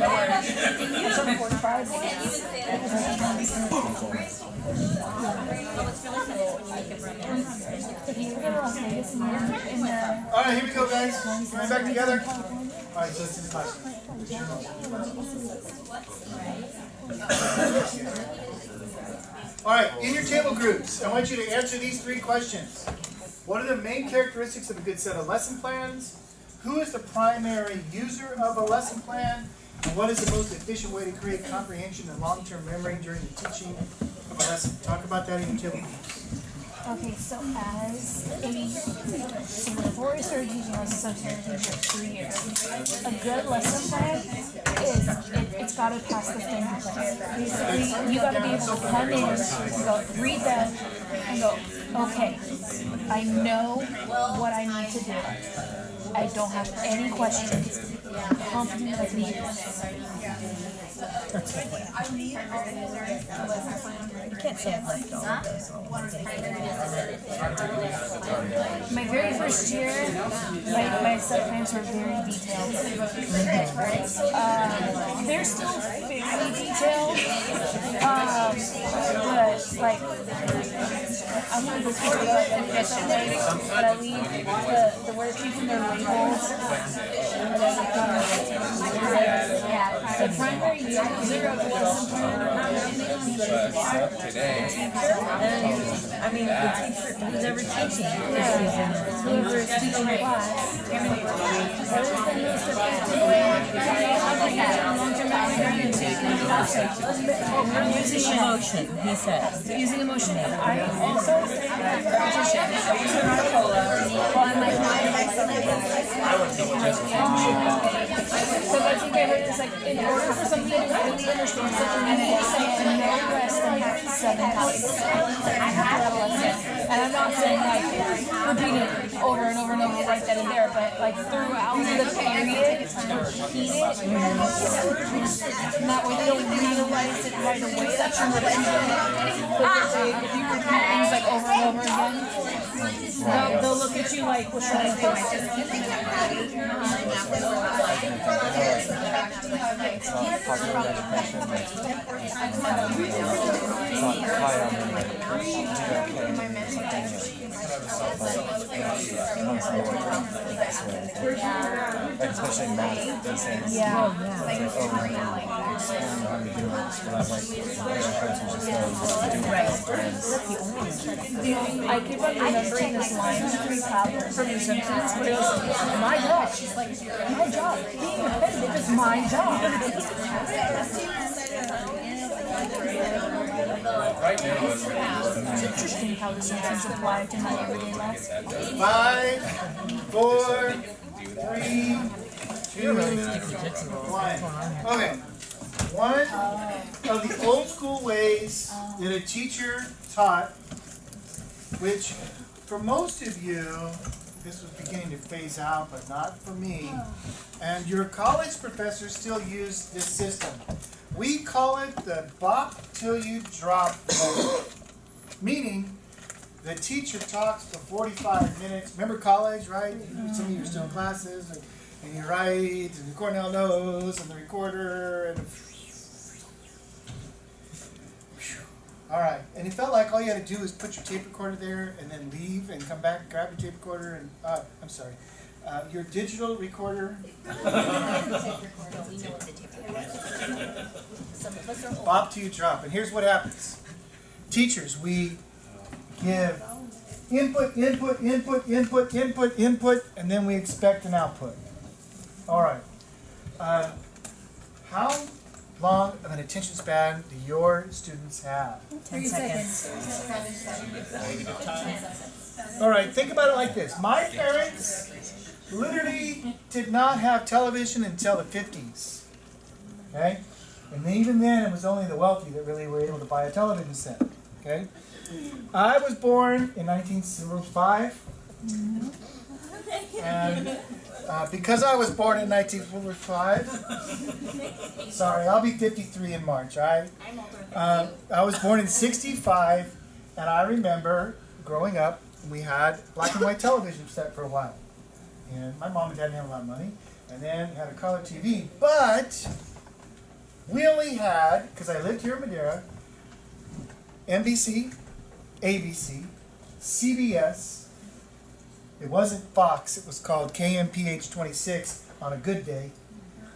Alright, here we go, guys. Coming back together. Alright, so let's do the class. Alright, in your table groups, I want you to answer these 3 questions. What are the main characteristics of a good set of lesson plans? Who is the primary user of a lesson plan? And what is the most efficient way to create comprehension and long-term memory during the teaching of a lesson? Talk about that in your table groups. Okay, so before I started teaching, I was a substitute teacher for 3 years. A good lesson plan is it's got to pass the finger test. Basically, you got to be able to come in and go read them and go, okay, I know what I need to do. I don't have any questions. I'm confident I can do this. You can't say I've left all of those. My very first year, my set plans were very detailed. They're still very detailed, but like I'm one of those people that get that way, but I leave the worksheets and their labels. The primary year, 0 to lesson plan. I mean, the teacher, who's ever teaching this season, Whoever is teaching the class. using emotion, he says. Using emotion. I also competition. Well, I'm like, so I think I heard it's like, in order for something to really understand something, you need to say it no less than 7 times. And I'm not saying like repeat it over and over and over, write that in there, but like throughout the period, repeat it. And that way they don't realize it right away that you're repeating it. But if you repeat things like over and over again, they'll look at you like, what's that? Especially math these days. Yeah. I keep on remembering this line from your sentence where it goes, my job. My job. Being repetitive is my job. It's interesting how the sentence apply to my everyday life. 5, 4, 3, 2, 1. Okay. One of the old school ways that a teacher taught, which for most of you, this was beginning to phase out, but not for me, and your college professors still use this system. We call it the bop till you drop method. Meaning, the teacher talks for 45 minutes. Remember college, right? Some of you are still in classes, and you write, and the Cornell knows, and the recorder, and all right. And it felt like all you had to do was put your tape recorder there, and then leave, and come back, grab your tape recorder, and I'm sorry, your digital recorder. Bop till you drop. And here's what happens. Teachers, we give input, input, input, input, input, input, and then we expect an output. All right. How long of an attention span do your students have? 10 seconds. All right, think about it like this. My parents literally did not have television until the 50s. Okay? And even then, it was only the wealthy that really were able to buy a television set. Okay? I was born in 1905. And because I was born in 1905, sorry, I'll be 53 in March, all right? I was born in 65, and I remember growing up, we had black and white television set for a while. And my mom and dad didn't have a lot of money, and then had a color TV. But we only had, because I lived here in Madeira, NBC, ABC, CBS. It wasn't Fox, it was called KMPH 26 on a good day,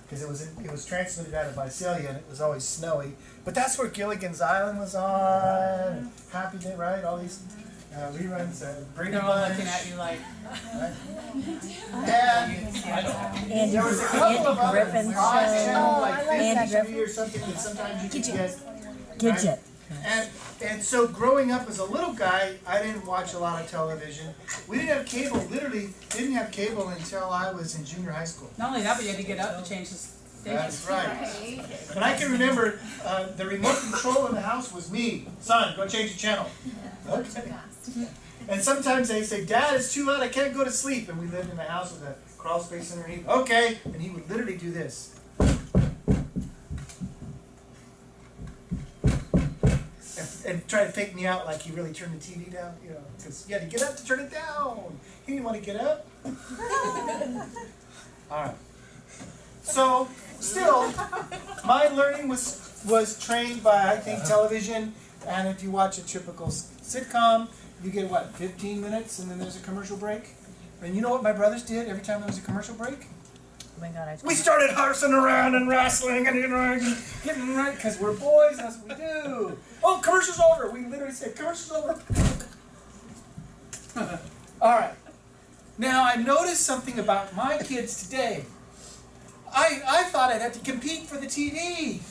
because it was transmitted out of Visalia and it was always snowy. But that's where Gilligan's Island was on, and Happy Day, right? All these reruns, Brady They're all Bunch. looking at you like, Right? And there was a couple of others, like I like Fifth that Street or something that sometimes you could get. Gidget. And And so growing up as a little guy, I didn't watch a lot of television. We didn't have cable, literally didn't have cable until I was in junior high school. Not only that, but you had to get up to change the station. That's right. But I can remember the remote control in the house was me. Son, go change the channel. Okay. And sometimes they say, Dad, it's too loud, I can't go to sleep. And we lived in a house with a crawl space underneath. Okay. And he would literally do this. And try to fake me out like he really turned the TV down, you know, because you had to get up to turn it down. He didn't want to get up. All right. So, still, my learning was trained by, I think, television. And if you watch a typical sitcom, you get, what, 15 minutes and then there's a commercial break? And you know what my brothers did every time there was a commercial break? Oh my God, We started horsing around and wrestling and getting right, because we're boys, that's what we do. Oh, commercial's over. We literally said, commercial's over. All right. Now, I noticed something about my kids today. I thought I'd have to compete for the TV.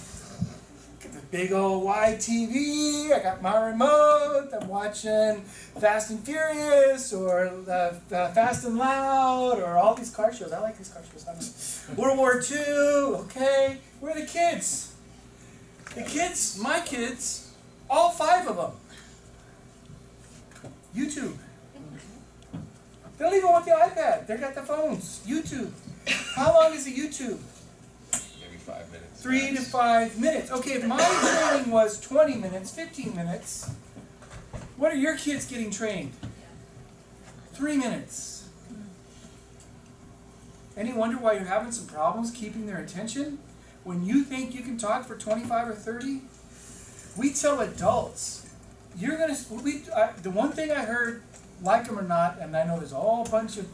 Get the big old wide TV. I got my remote. I'm watching Fast and Furious or Fast and Loud or all these car shows. I like these car shows. World War II. Okay. Where are the kids? The kids, my kids, all 5 of them. YouTube. They don't even want the iPad. They got the phones. YouTube. How long is a YouTube? Maybe 5 minutes. 3 to 5 minutes. Okay, if my training was 20 minutes, 15 minutes, what are your kids getting trained? 3 minutes. Any wonder why you're having some problems keeping their attention? When you think you can talk for 25 or 30? We tell adults, you're going to, the one thing I heard, like them or not, and I know there's a whole bunch of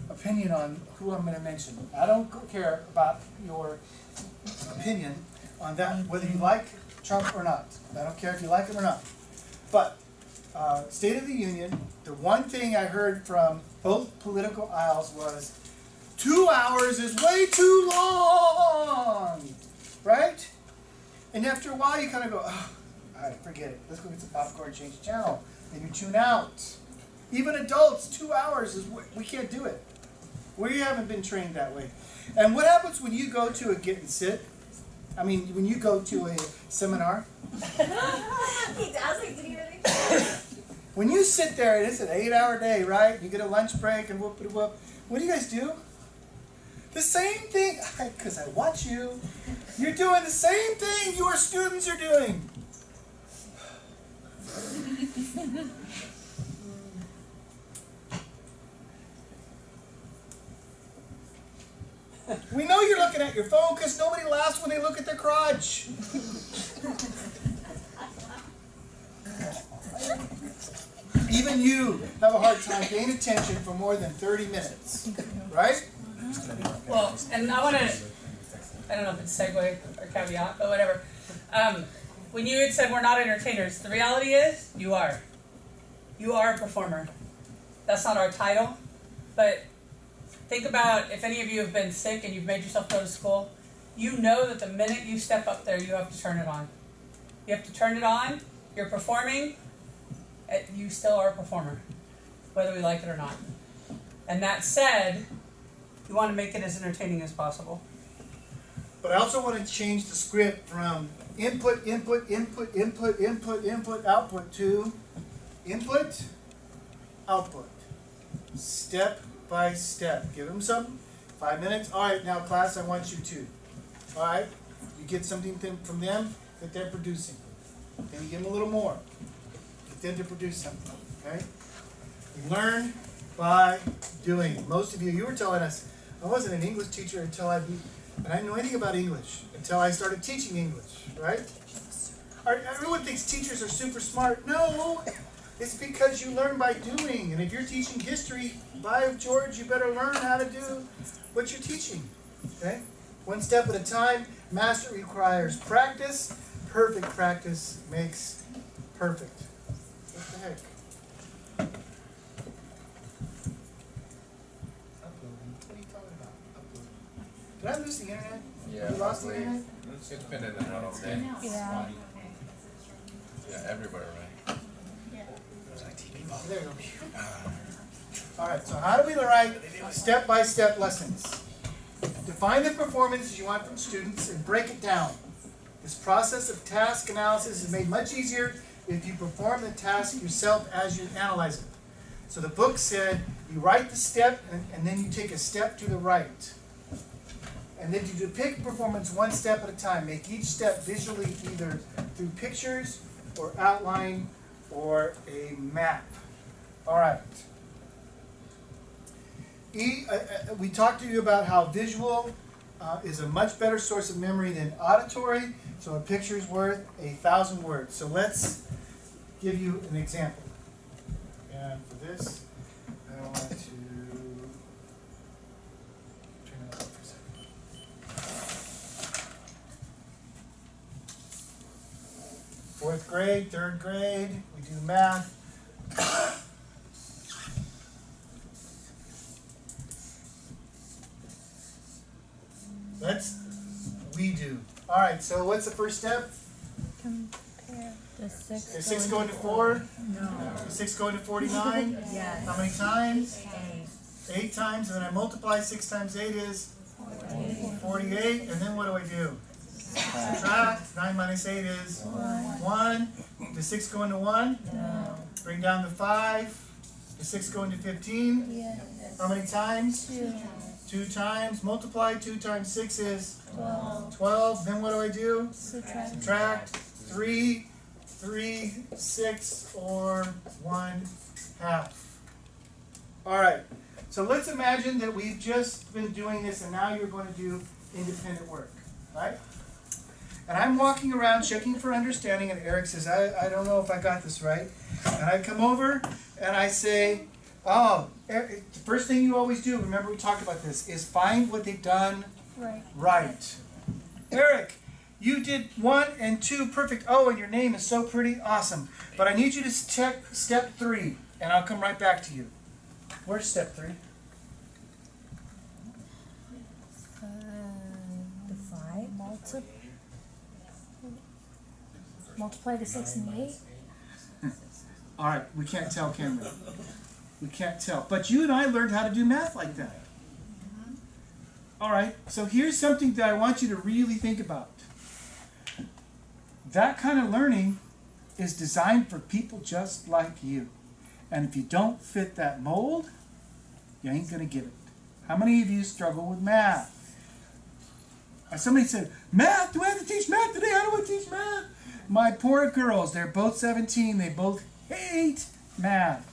opinion on who I'm going to mention. I don't care about your opinion on that, whether you like Trump or not. I don't care if you like him or not. But State of the Union, the one thing I heard from both political aisles was 2 hours is way too long, right? And after a while you kind of go, oh, all right, forget it. Let's go get some popcorn, change the channel. And you tune out. Even adults, 2 hours is we can't do it. We haven't been trained that way. And what happens when you go to a get and sit? I mean, when you go to a seminar? He does, like, did he really? When you sit there, and it's an 8-hour day, right? You get a lunch break and whoop-a-whoop. What do you guys do? The same thing, because I watch you. You're doing the same thing your students are doing. We know you're looking at your phone because nobody laughs when they look at their crotch. Even you have a hard time paying attention for more than 30 minutes, right? Well, and I want to, I don't know if it's segue or caveat, but whatever. When you had said we're not entertainers, the reality is you are. You are a performer. That's not our title, but think about if any of you have been sick and you've made yourself go to school, you know that the minute you step up there, you have to turn it on. You have to turn it on, you're performing, you still are a performer, whether we like it or not. And that said, you want to make it as entertaining as possible. But I also want to change the script from input, input, input, input, input, input, output to input, output. Step by step. Give them some. 5 minutes. All right, now class, I want you to. All right, you get something from them that they're producing. Then you give them a little more. Get them to produce something. Okay? You learn by doing. Most of you were telling us, I wasn't an English teacher until I didn't know anything about English until I started teaching English, right? Everyone thinks teachers are super smart. No, it's because you learn by doing. And if you're teaching history, by George, you better learn how to do what you're teaching, okay? One step at a time. Mastery requires practice. Perfect practice makes perfect. What the heck? Uploading. What are you talking about? Uploading. Did I lose the internet? Yeah, You lost the probably. internet? It's been in and out all day. Yeah. Yeah, everybody right. There you go. Alright, so how do we write step-by-step lessons? Define the performances you want from students and break it down. This process of task analysis is made much easier if you perform the task yourself as you analyze it. So the book said you write the step and then you take a step to the right. And then you depict performance one step at a time. Make each step visually either through pictures or outline or a map. Alright. We talked to you about how visual is a much better source of memory than auditory. So a picture is worth 1,000 words. So let's give you an example. And for this, I want to turn it off for a second. Fourth grade, third grade, we do math. We do. Alright, so what's the first step? Compare the 6. Is 6 going to 4? No. Is 6 going to 49? Yes. How many times? 8. 8 times, and then I multiply 6 times 8 is 48. And then what do I do? Subtract. 9 minus 8 is 1. Does 6 go into 1? No. Bring down the 5. Does 6 go into 15? Yes. How many times? 2. 2 times. Multiply 2 times 6 is 12. 12. Then what do I do? Subtract. Subtract 3, 6, or 1/2. Alright, so let's imagine that we've just been doing this and now you're going to do independent work, right? And I'm walking around checking for understanding and Eric says, I don't know if I got this right. And I come over and I say, oh, Eric, the first thing you always do, remember we talked about this, is find what they've done right. Eric, you did 1 and 2 perfect. Oh, and your name is so pretty. Awesome. But I need you to check step 3, and I'll come right back to you. Where's step 3? The 5 multiply the 6 and the 8. All right, we can't tell, can we? We can't tell. But you and I learned how to do math like that. All right, so here's something that I want you to really think about. That kind of learning is designed for people just like you. And if you don't fit that mold, you ain't going to get it. How many of you struggle with math? Somebody said, math? Do I have to teach math today? How do I teach math? My poor girls, they're both 17. They both hate math.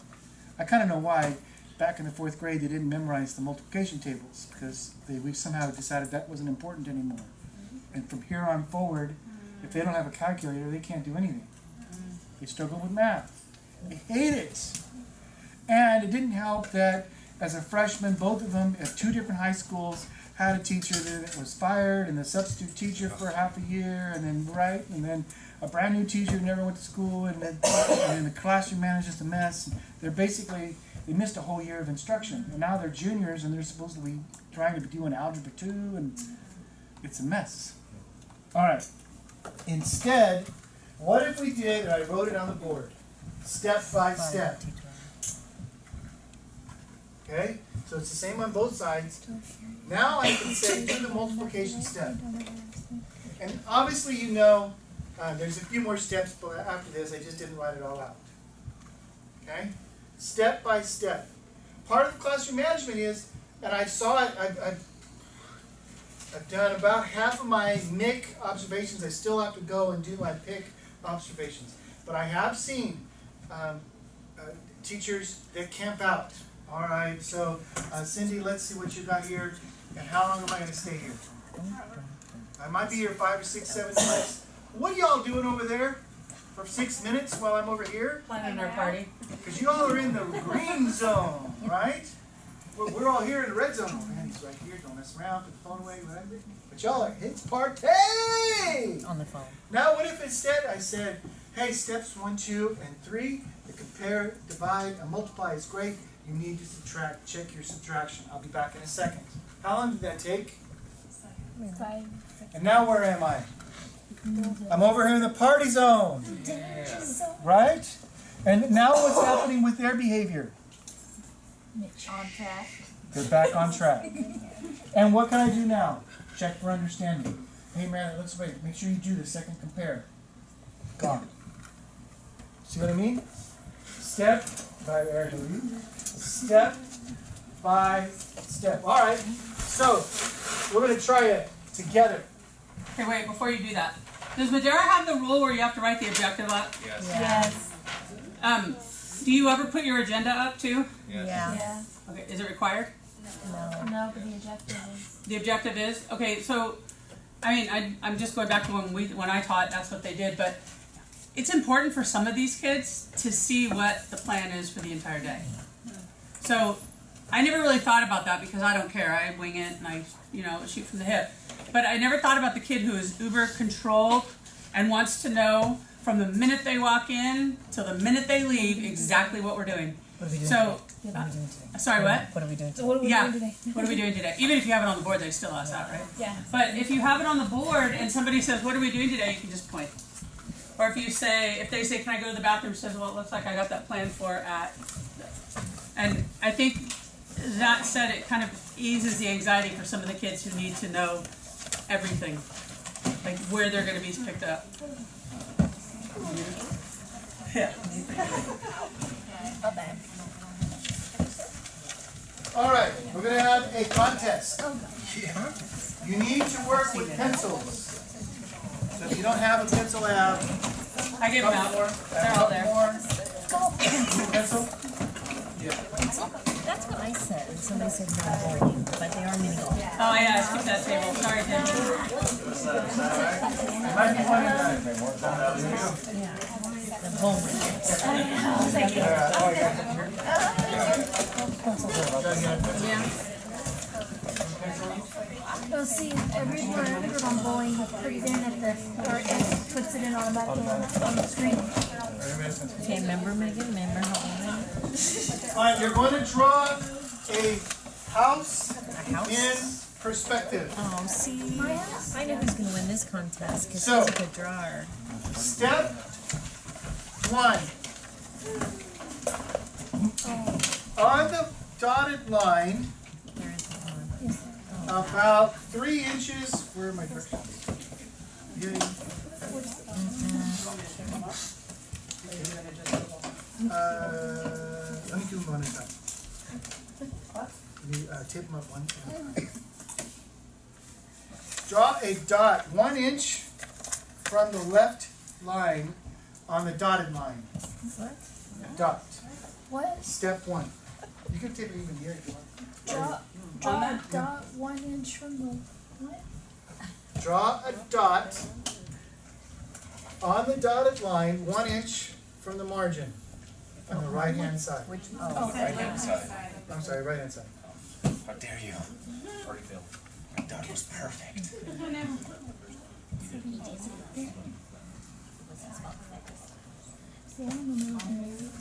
I kind of know why. Back in the 4th grade, they didn't memorize the multiplication tables because we somehow decided that wasn't important anymore. And from here on forward, if they don't have a calculator, they can't do anything. They struggle with math. They hate it. And it didn't help that as a freshman, both of them at 2 different high schools had a teacher that was fired and the substitute teacher for half a year and then a brand new teacher who never went to school and then the classroom manager's a mess. They're basically, they missed a whole year of instruction. And now they're juniors and they're supposed to be trying to be doing algebra 2 and it's a mess. All right. Instead, what if we did, and I wrote it on the board, step by step. Okay? So it's the same on both sides. Now I can say do the multiplication step. And obviously you know there's a few more steps after this, I just didn't write it all out. Okay? Step by step. Part of the classroom management is, and I saw it, I've done about half of my MIC observations. I still have to go and do my PIC observations. But I have seen teachers that camp out. All right, so Cindy, let's see what you got here. And how long am I going to stay here? I might be here 5 or 6, 7 minutes. What are y'all doing over there for 6 minutes while I'm over here? Planning our party. Because you all are in the green zone, right? We're all here in the red zone. Oh, man, he's right here. Don't mess around. Put the phone away. Right? But y'all are, it's party! On the phone. Now, what if instead I said, hey, steps 1, 2, and 3, to compare, divide, and multiply is great. You need to subtract. Check your subtraction. I'll be back in a second. How long did that take? 5. And now where am I? I'm over here in the party zone. Right? And now what's happening with their behavior? On track. They're back on track. And what can I do now? Check for understanding. Hey man, let's wait. Make sure you do the second compare. Gone. See what I mean? Step by step by step. All right. So we're going to try it together. Okay, wait, before you do that. Does Madeira have the rule where you have to write the objective up? Yes. Do you ever put your agenda up too? Yes. Yeah. Okay, is it required? No, but the objective is. The objective is? Okay, so, I mean, I'm just going back to when I taught, that's what they did, but it's important for some of these kids to see what the plan is for the entire day. So, I never really thought about that because I don't care. I wing it and I, shoot from the hip. But I never thought about the kid who is uber controlled and wants to know from the minute they walk in till the minute they leave exactly what we're doing. What are we doing So, today? sorry, what? What are we doing today? What are we doing today? What are we doing today? Even if you have it on the board, they still ask that, right? Yeah. But if you have it on the board and somebody says, what are we doing today? You can just point. Or if they say, can I go to the bathroom? Says, well, it looks like I got that planned for at. And I think that said, it kind of eases the anxiety for some of the kids who need to know everything, like where they're going to be picked up. Yeah. All right, we're going to have a contest. You need to work with pencils. So if you don't have a pencil, I gave them out. They're all there. Pencil? That's what I said, and somebody said no bowling, but they are mini golf. Oh yeah, skip that table. Sorry, Tim. Might be one of them. Yeah, the bowling. You'll see everywhere on bowling, he puts it in at the, or it puts it in automatically on the screen. Okay, remember Megan? Remember how old I am? All right, you're going to draw a house in perspective. Oh, see, I know who's going to win this contest because So- he's a good drawer. Step one. On the dotted line, There is one. about 3 inches. Where are my directions? Yay. Let me do them one at a time. Let me tape them up one at a time. Draw a dot 1 inch from the left line on the dotted line. What? Dot. What? Step one. You can tape it even here if you want. Draw a dot 1 inch from the, what? Draw a dot on the dotted line 1 inch from the margin on the right hand side. Which, Right hand side. I'm sorry, right hand side. How dare you? Already failed. I thought it was perfect.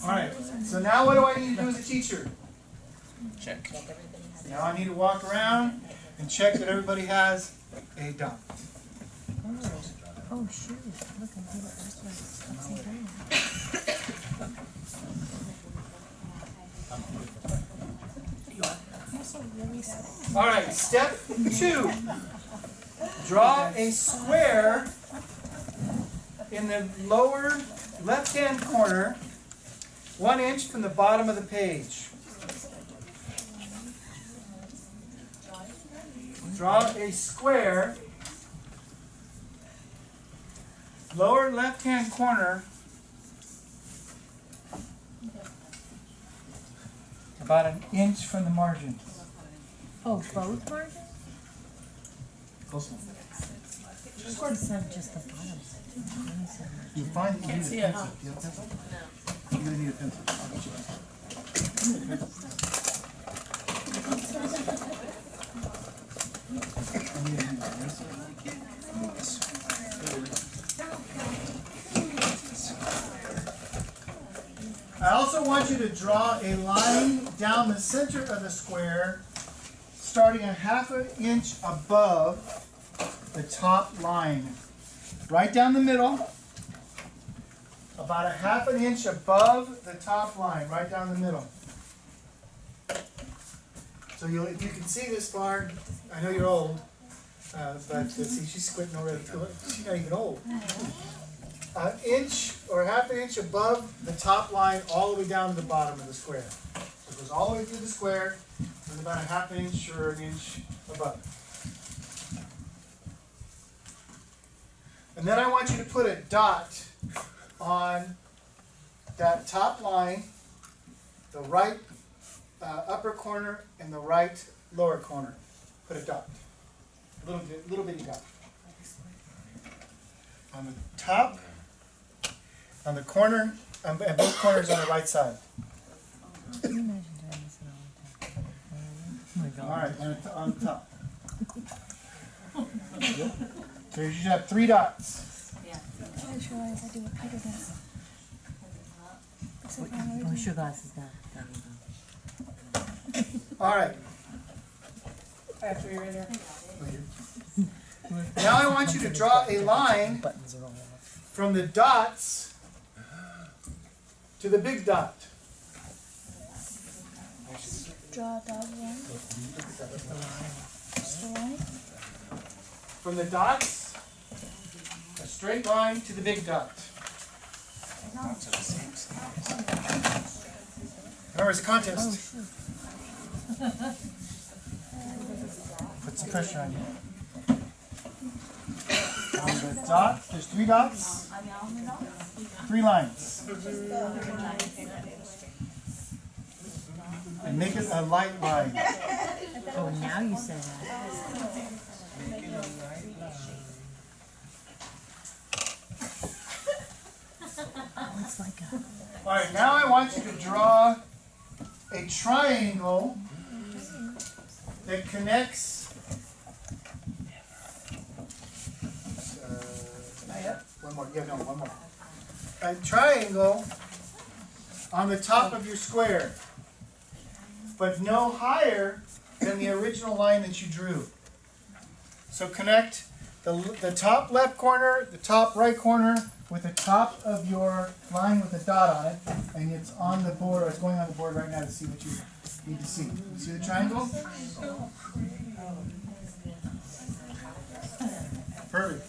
Alright, so now what do I need to do as a teacher? Check. Now I need to walk around and check that everybody has a dot. oh shoot, look, I did it upside down. Alright, step two. Draw a square in the lower left hand corner 1 inch from the bottom of the page. Draw a square, lower left hand corner, about 1 inch from the margin. Oh, both margins? Close enough. She said just the bottom. You find that you Can't need see a it, pencil. huh? Do you have a pencil? You're gonna need a pencil. I'll get you a pencil. I need a pencil. I also want you to draw a line down the center of the square, starting a 1/2 inch above the top line. right down the middle, about a half an inch above the top line, right down the middle. So if you can see this far, I know you're old, but see, she's squinting already. She's not even old. An inch or half an inch above the top line, all the way down to the bottom of the square. So it goes all the way through the square, and about a half an inch or an inch above. And then I want you to put a dot on that top line, the right upper corner and the right lower corner. Put a dot, little bitty dot. On the top, on the corner, and both corners on the right side. All right, on the top. So you should have 3 dots. I just realized I do what Peter does. Push your glasses down. All right. After you're in there. Now I want you to draw a line from the dots to the big dot. Draw a dog line. Just a line. From the dots, a straight line to the big dot. Remember, it's a contest. Put some pressure on you. On the dot, there's 3 dots, 3 lines. And make it a light line. Oh, now you say that. It's like a... All right, now I want you to draw a triangle that connects one more. A triangle on the top of your square, but no higher than the original line that you drew. So connect the top left corner, the top right corner with the top of your line with a dot on it, and it's on the board, or it's going on the board right now to see what you need to see. You see the triangle? Perfect.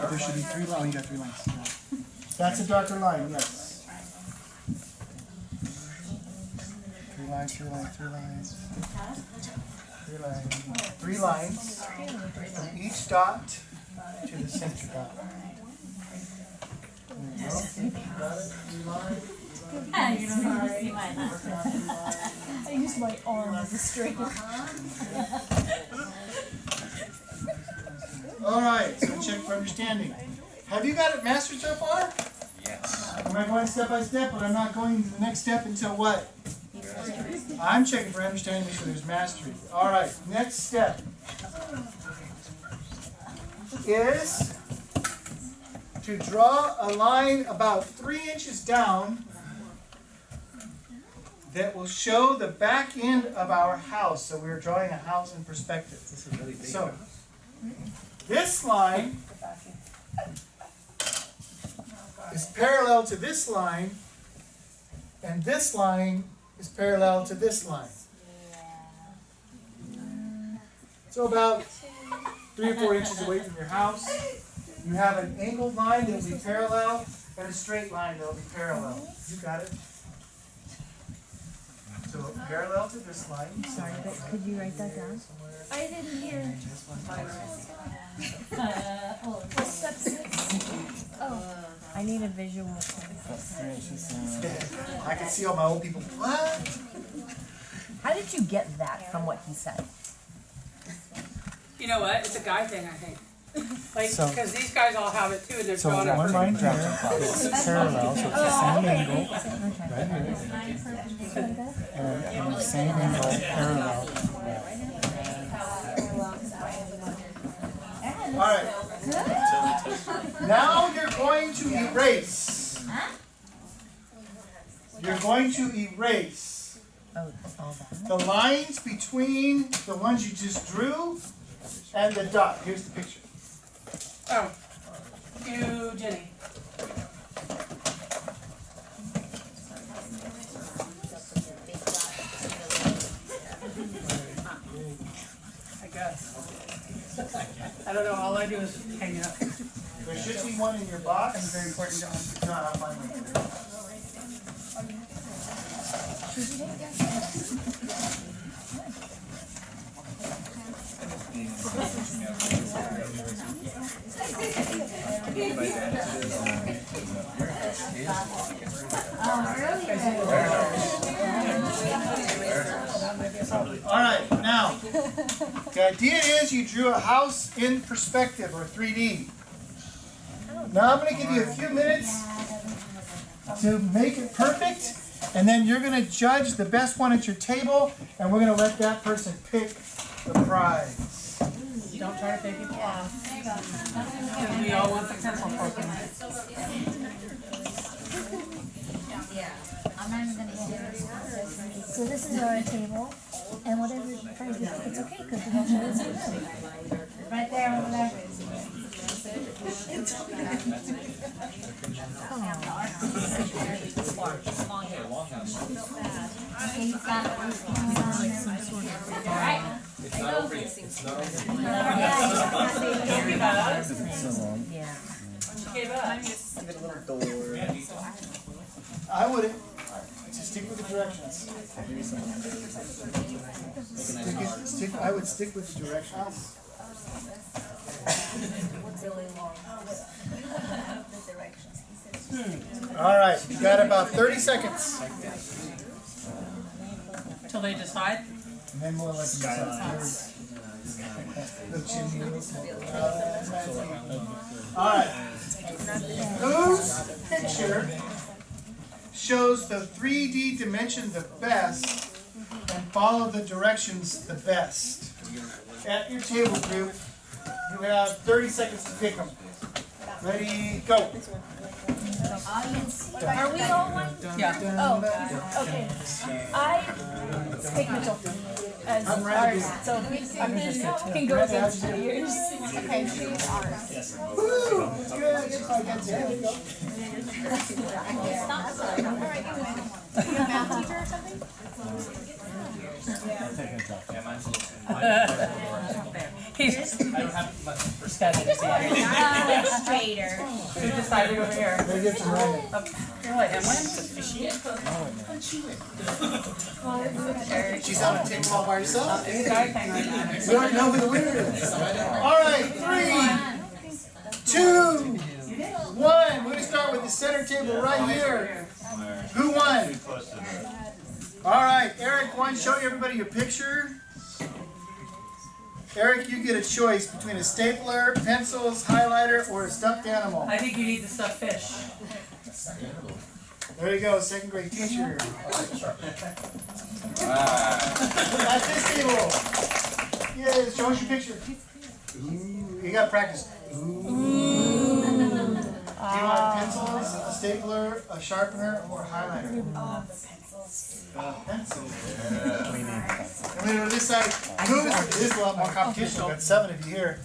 There should be 3 lines. Oh, you got 3 lines. That's a darker line, yes. 3 lines, 3 lines, 3 lines. 3 lines. 3 lines from each dot to the center dot. There you go. Got it? 3 lines. I use my arm as a string. All right, so check for understanding. Have you got it mastered so far? Yes. Am I going step by step, but I'm not going to the next step until what? I'm checking for understanding, make sure there's mastery. All right, next step is to draw a line about 3 inches down that will show the back end of our house. So we're drawing a house in perspective. This is really big. So this line is parallel to this line, and this line is parallel to this line. So about 3 or 4 inches away from your house, you have an angled line that will be parallel and a straight line that will be parallel. You got it? So parallel to this line. Sorry, but could you write that down? I didn't hear. What's step 6? Oh. I need a visual. I can see all my old people. What? How did you get that from what he said? You know what? It's a guy thing, I think. Like, So- because these guys all have it too, and they're So drawing one it. line here is parallel, so it's the same angle right here, and the same angle parallel. All right. Now you're going to erase. You're going to erase Oh, all that. the lines between the ones you just drew and the dot. Here's the picture. Oh, you, Jenny. I guess. I don't know, all I do is hang it up. There should be one in your box. That's a very important job. If not, I'll find one. All right, now, the idea is you drew a house in perspective, or 3D. Now I'm going to give you a few minutes to make it perfect, and then you're going to judge the best one at your table, and we're going to let that person pick the prize. Don't try to take it off. Because we all want the pencil broken. So this is our table, and whatever price we pick, it's okay because we don't have it. Right there, over there. I wouldn't. Just stick with the directions. I would stick with the directions. All right, you got about 30 seconds. Till they decide? And then we'll let them decide. The chimney. All right. Whose picture shows the 3D dimension the best and follow the directions the best? At your table group, you have 30 seconds to pick them. Ready, go. Are we all one? Yeah. Oh, okay. I take Mitchell as ours, so we can go against yours. Okay, she's ours. Woo! Good. Your math teacher or something? He's Straighter. who decided over here. They get to write it. Really, Emily? Is she? She's on a table all by herself. This guy came right now. We already know who the winner is. All right, 3, 2, 1. We're going to start with the center table right here. Who won? All right, Eric, why don't you show everybody your picture? Eric, you get a choice between a stapler, pencils, highlighter, or a stuffed animal. I think you need the stuffed fish. There you go, second grade teacher. At this table. Yeah, show us your picture. Ooh, you gotta practice. Ooh. Do you want pencils, a stapler, a sharpener, or a highlighter? Pencil. And then on this side, this is a lot more competition. We've got 7 of you here.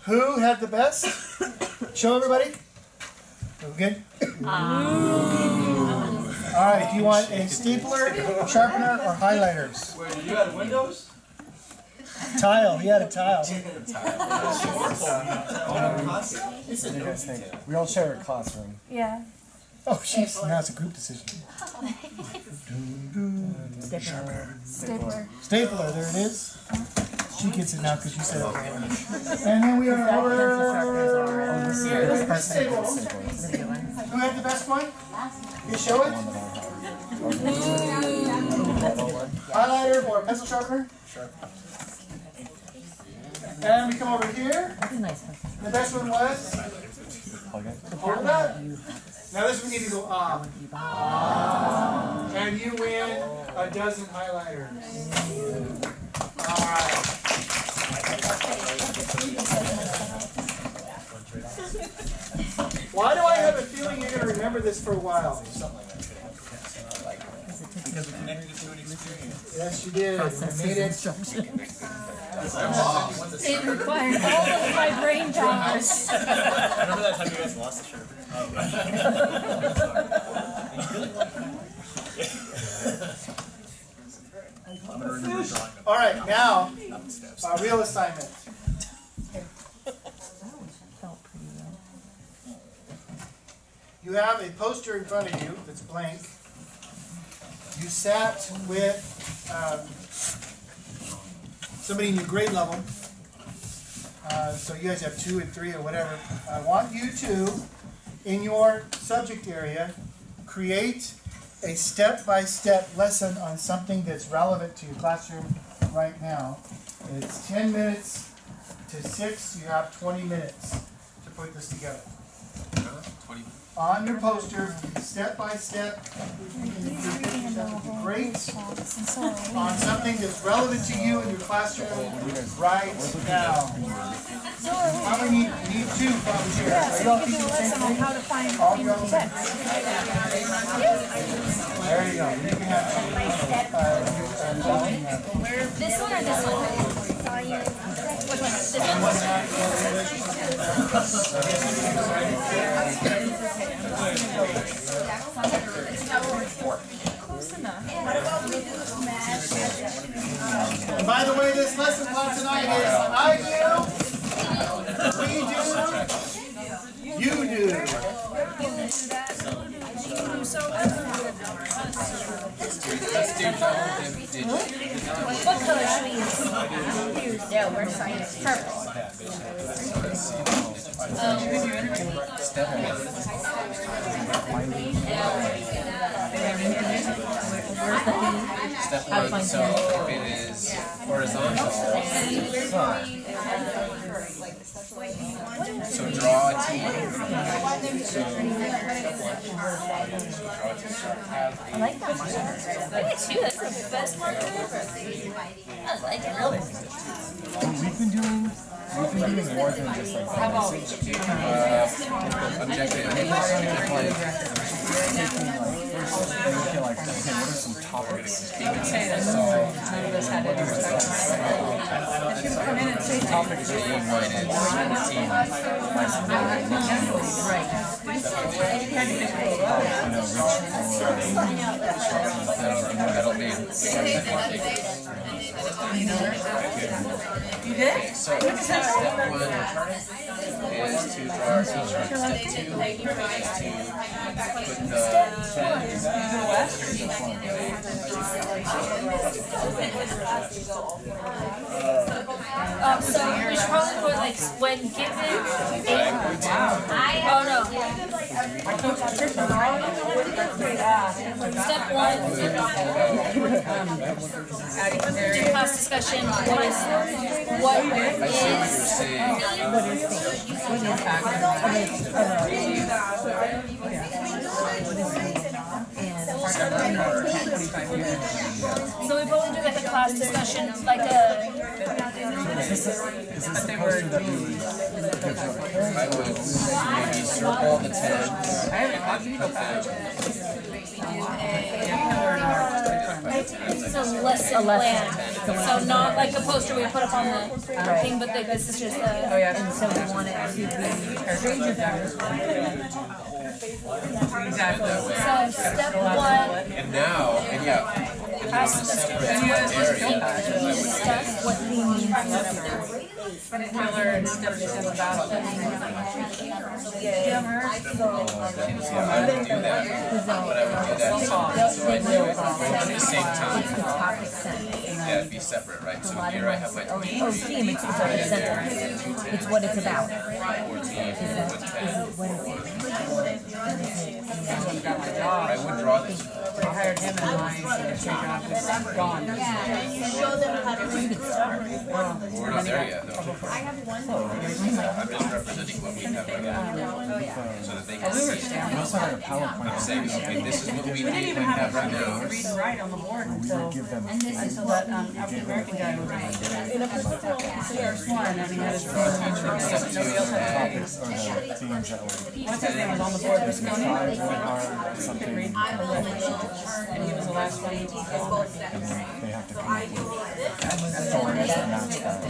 Who had the best? Show everybody. We good? All right, do you want a stapler, sharpener, or highlighters? Where did you have windows? Tile, he had a tile. We all share a classroom. Yeah. Oh, jeez, now it's a group decision. Stapler. Stapler, there it is. She gets it now because you said it. And then we are over here. This table. Who had the best one? You show it? Highlighter or pencil sharpener? And we come over here. The best one was? Hold up. Now this one needs to go up. And you win a dozen highlighters. Alright. Why do I have a feeling you're going to remember this for a while? Because we connected it to an experience. Yes, you did. Process We made it. instruction. It required all of my brain powers. Remember that time you guys lost the shirt? I'm gonna remember drawing them. All right, now, real assignment. You have a poster in front of you that's blank. You sat with somebody in your grade level. So you guys have 2 and 3 or whatever. I want you to, in your subject area, create a step-by-step lesson on something that's relevant to your classroom right now. It's 10 minutes to 6. You have 20 minutes to put this together. 20. On your poster, step by step, great, on something that's relevant to you in your classroom right now. Probably need 2 volunteers. Yeah, Are you all so you teaching can do a the same lesson on thing? how to find All meaningful relevant. text. There you go. You can have This one or this one? Which one? This one? And by the way, this lesson plan tonight is I do, we do, you do. What color should we use? Yeah, we're science. Purple. Step 1, so if it is horizontal, so draw a T. I like that one. I like it too. That's the best part ever. I like it. We've been doing more than just like Objective. like, okay, what are some topics? You could say that none of us had any perspective. Come in and say Topics are being weighted. Team. That'll be. You did? So, step 1 is to draw our t-shirt. Step 2 is to put the So we should probably put like when given. Oh no. Step 1. Do class discussion. What is So we probably do like a class discussion, like a. Is this the poster that we would give to our parents? I would maybe circle the 10. So lesson plan. So not like a poster we put up on the thing, but like this is just a. Oh yeah, and so we want it to be exactly. So step 1. And now, and yeah, Ask the students what he means. Color and step 2 about it. I would do that, but I would do that at the same time. Yeah, it'd be separate, right? So here I have my team. Oh, team, it's at the center. It's what it's about. Or team with 10. I would draw this. I hired him in my job is gone. We're not there yet, though. I'm just representing what we have right now. So that they can see. We also had a PowerPoint. I'm saying, okay, this is what we We didn't even have right have now. to read and write on the board We until would give them that African American guy was one, and then he had his nobody else had topics or the themes that were What's his name was on the board, Visconti? are something read the list, and he was the last one. they have to come up with stories that match that.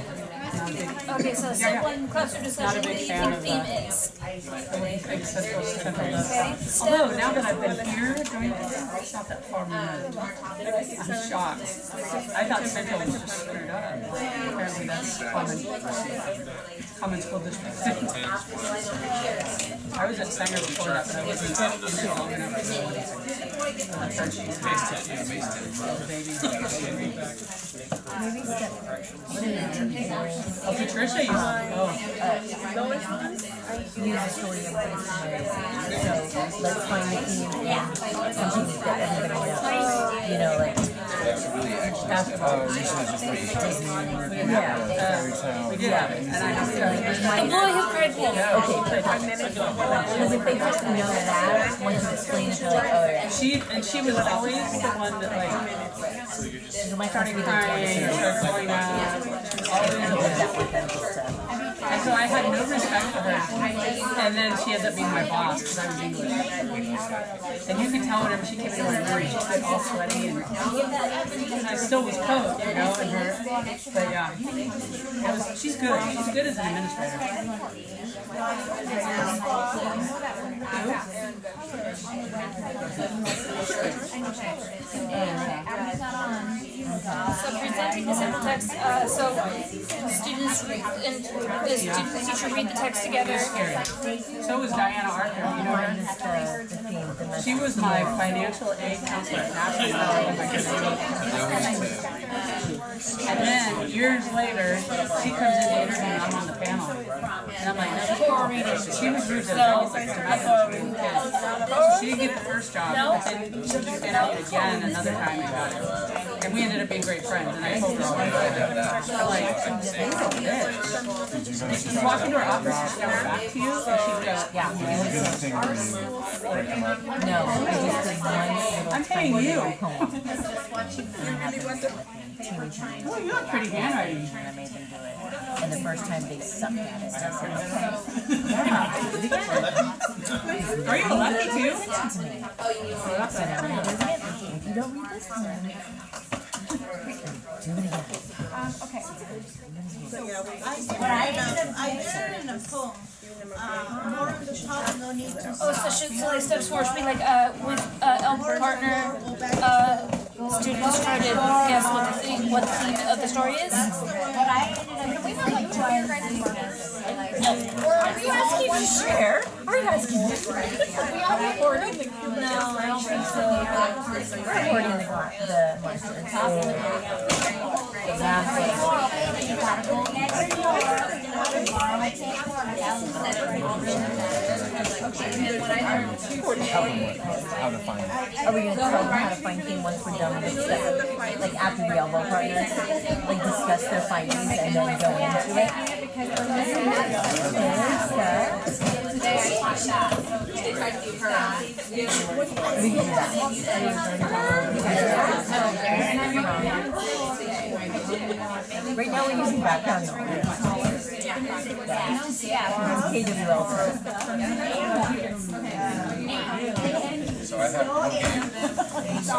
Okay, so someone classroom discussion, what do you think theme is? Although, now that I've been here, during it's not that far removed. I'm shocked. I thought Central was just screwed up. Apparently that's common school district. I was at Sanger before that, but I wasn't in it long enough. Oh, Patricia, you Use a story of place. So let's find the theme and something that everybody knows. You know, like we did have it, and I just The boy who cried wolf. okay, because if they just know that, once you explain it, they're like, oh yeah. she was always the one that like My first video crying, or going out, and so I had no respect for her. And then she ended up being my boss because I was English. And you could tell whenever she came into my room, she'd get all sweaty, and I still was coach, you know, and her. But yeah, she's good. She's good as an administrator. So presenting the sample text, so students and the teacher read the text together. So was Diana Arthur, you know her? She was my financial aid counselor at National University. And then, years later, she comes in the interview and I'm on the panel. And I'm like, no, she was rude to adults, domestic kids. She didn't get the first job, but then she interviewed again another time and got it. And we ended up being great friends, and I told her all about it. I'm like, she's walking to her office, she's coming back to you, and she'd go, yeah. No, I just did one. I'm paying you. Oh, you have pretty handwriting. And I made them do it. And the first time they sucked at it. I said, okay. Are you lucky too? If you don't read this one, do it again. Okay. I did it in a poem. More on the top, no need to. Oh, so like steps forward should be like with elder partner, students try to guess what the theme of the story is. But I ended up. We have like 2 years right now. Are you asking to share? Are you asking to share? We all recording the No, I don't think so. Recording the How to find it. Are we going to tell them how to find theme once we're done with this? Like after the elbow partners, like discuss their findings and then go into it? We can do that. Right now we're using background noise. KWL. So I have one game. So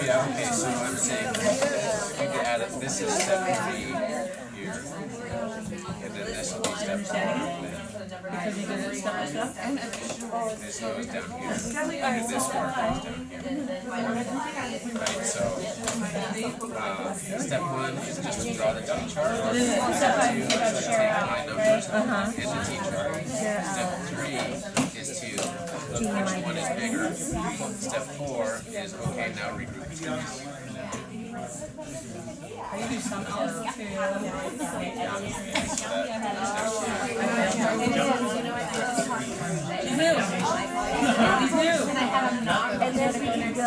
yeah, okay, so I'm saying you can add it, this is step 3 here, and then this will be step 4. Because you did it step by step? This goes down here, and this part goes down here. Right, so step 1 is just to draw the T chart. Step 2 is to take my numbers and the T chart. Step 3 is to look which one is bigger. Step 4 is okay, now regroup the teams. You do some else too. He's new. He's new. And then we can go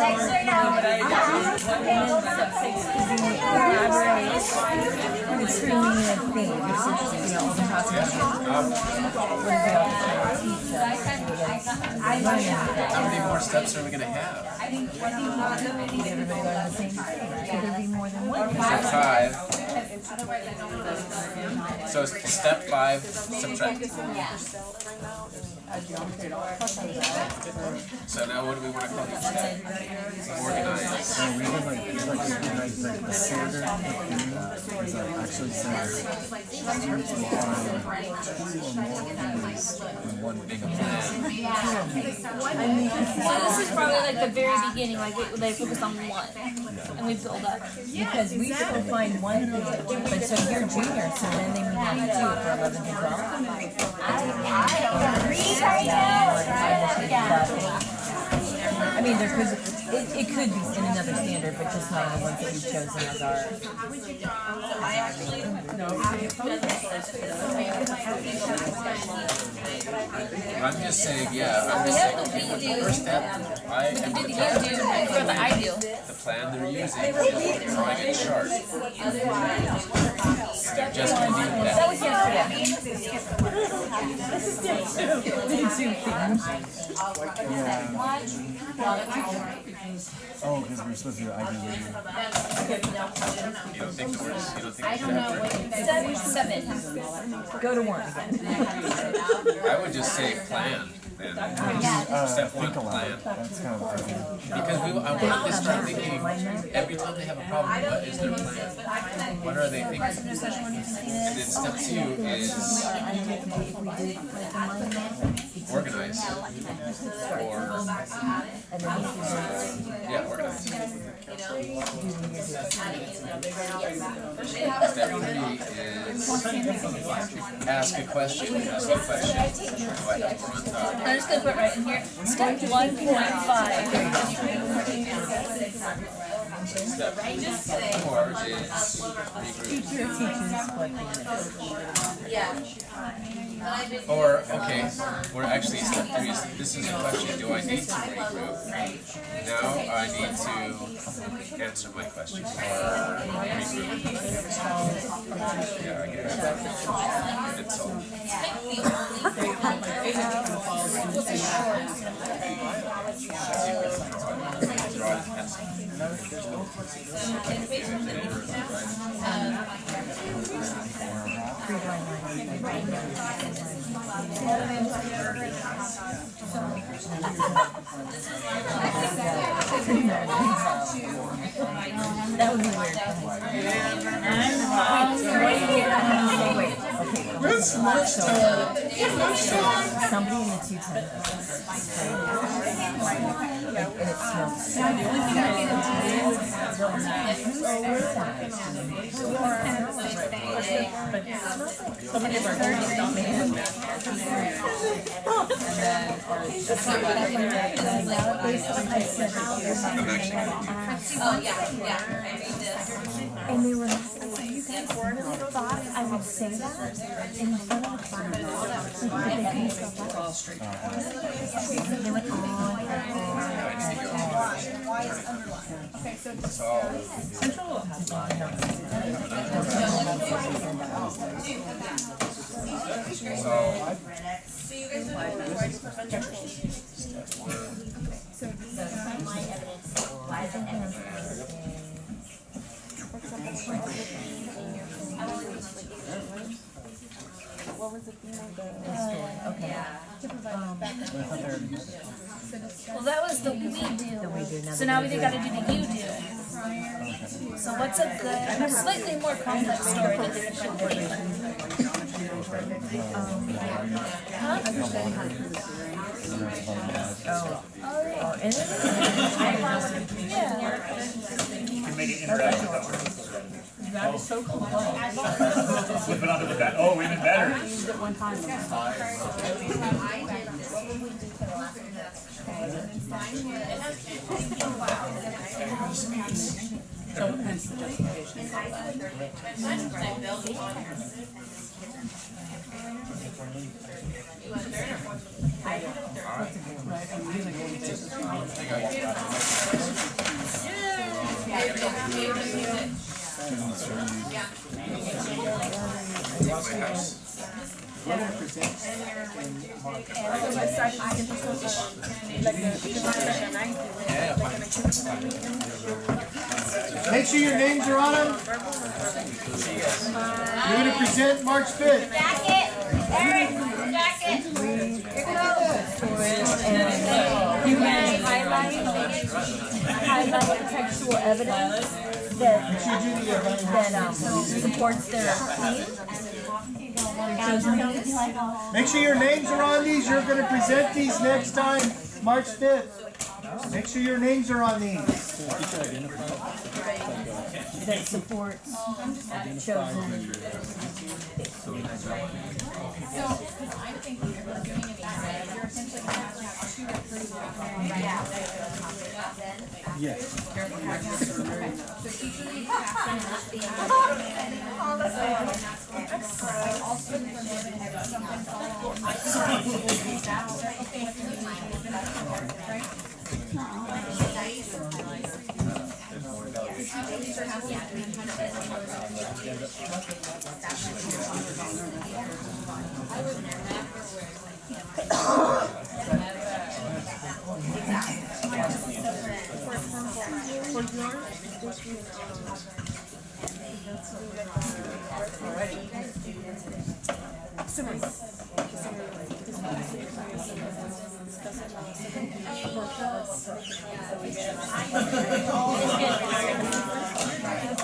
How many more steps are we going to have? Everybody learn the same thing. Could there be more than one? Step 5 So step 5, subtract. So now what do we want to call each step? Organize. So we would like the standard is actually says One big plan. So this is probably like the very beginning, like they focus on one, and we build up. Because we still find one thing, but so you're junior, so then they move on to 2 for 11 and 12. I mean, there could, it could be in another standard, but just not the ones that you've chosen as our. I'm just saying, yeah, I'm just saying, okay, with the first step, I am the plan they're using is drawing a chart. They're just going to do that. That was yesterday. This is step 2. oh, because we're supposed to do ID with you. You don't think the words, you don't think the words? 7. Go to 1 again. I would just say plan. Then. Step 1, plan. That's kind of Because I want them to start thinking, every time they have a problem, what is their plan? What are they thinking? And then step 2 is organize. Or, yeah, organize. Step 3 is ask a question. Ask a question. Do I have more on top? I'm just gonna put right in here. Step 1.5. Step 4 is regroup. Or, okay, we're actually step 3 is, this is a question, do I need to regroup? Now I need to answer my question, or regroup. Yeah, I get it. It's all. That would be weird. Wait. Okay. Somebody in the 210. And it smells. Somebody of our parents got me. And they were like, you guys thought I would say that in front of the class. They went on and what was the theme of the okay. well, that was the we do. So now we gotta do the you do. So what's a good, slightly more complex story than the You can make it interactive though. That is so cool. Flip it onto the back. Oh, even better. I used it one time. So hence the justification. Make sure your names are on them. You're going to present March 5th. Jacket. Eric, jacket. You can highlight textual evidence that supports their claim. Make sure your names are on these. You're going to present these next time, March 5th. Make sure your names are on these. That supports chosen. So I'm thinking if we're doing any you're essentially going to have 2 or 3 Yes. So each of these captions all students are going to have something called right?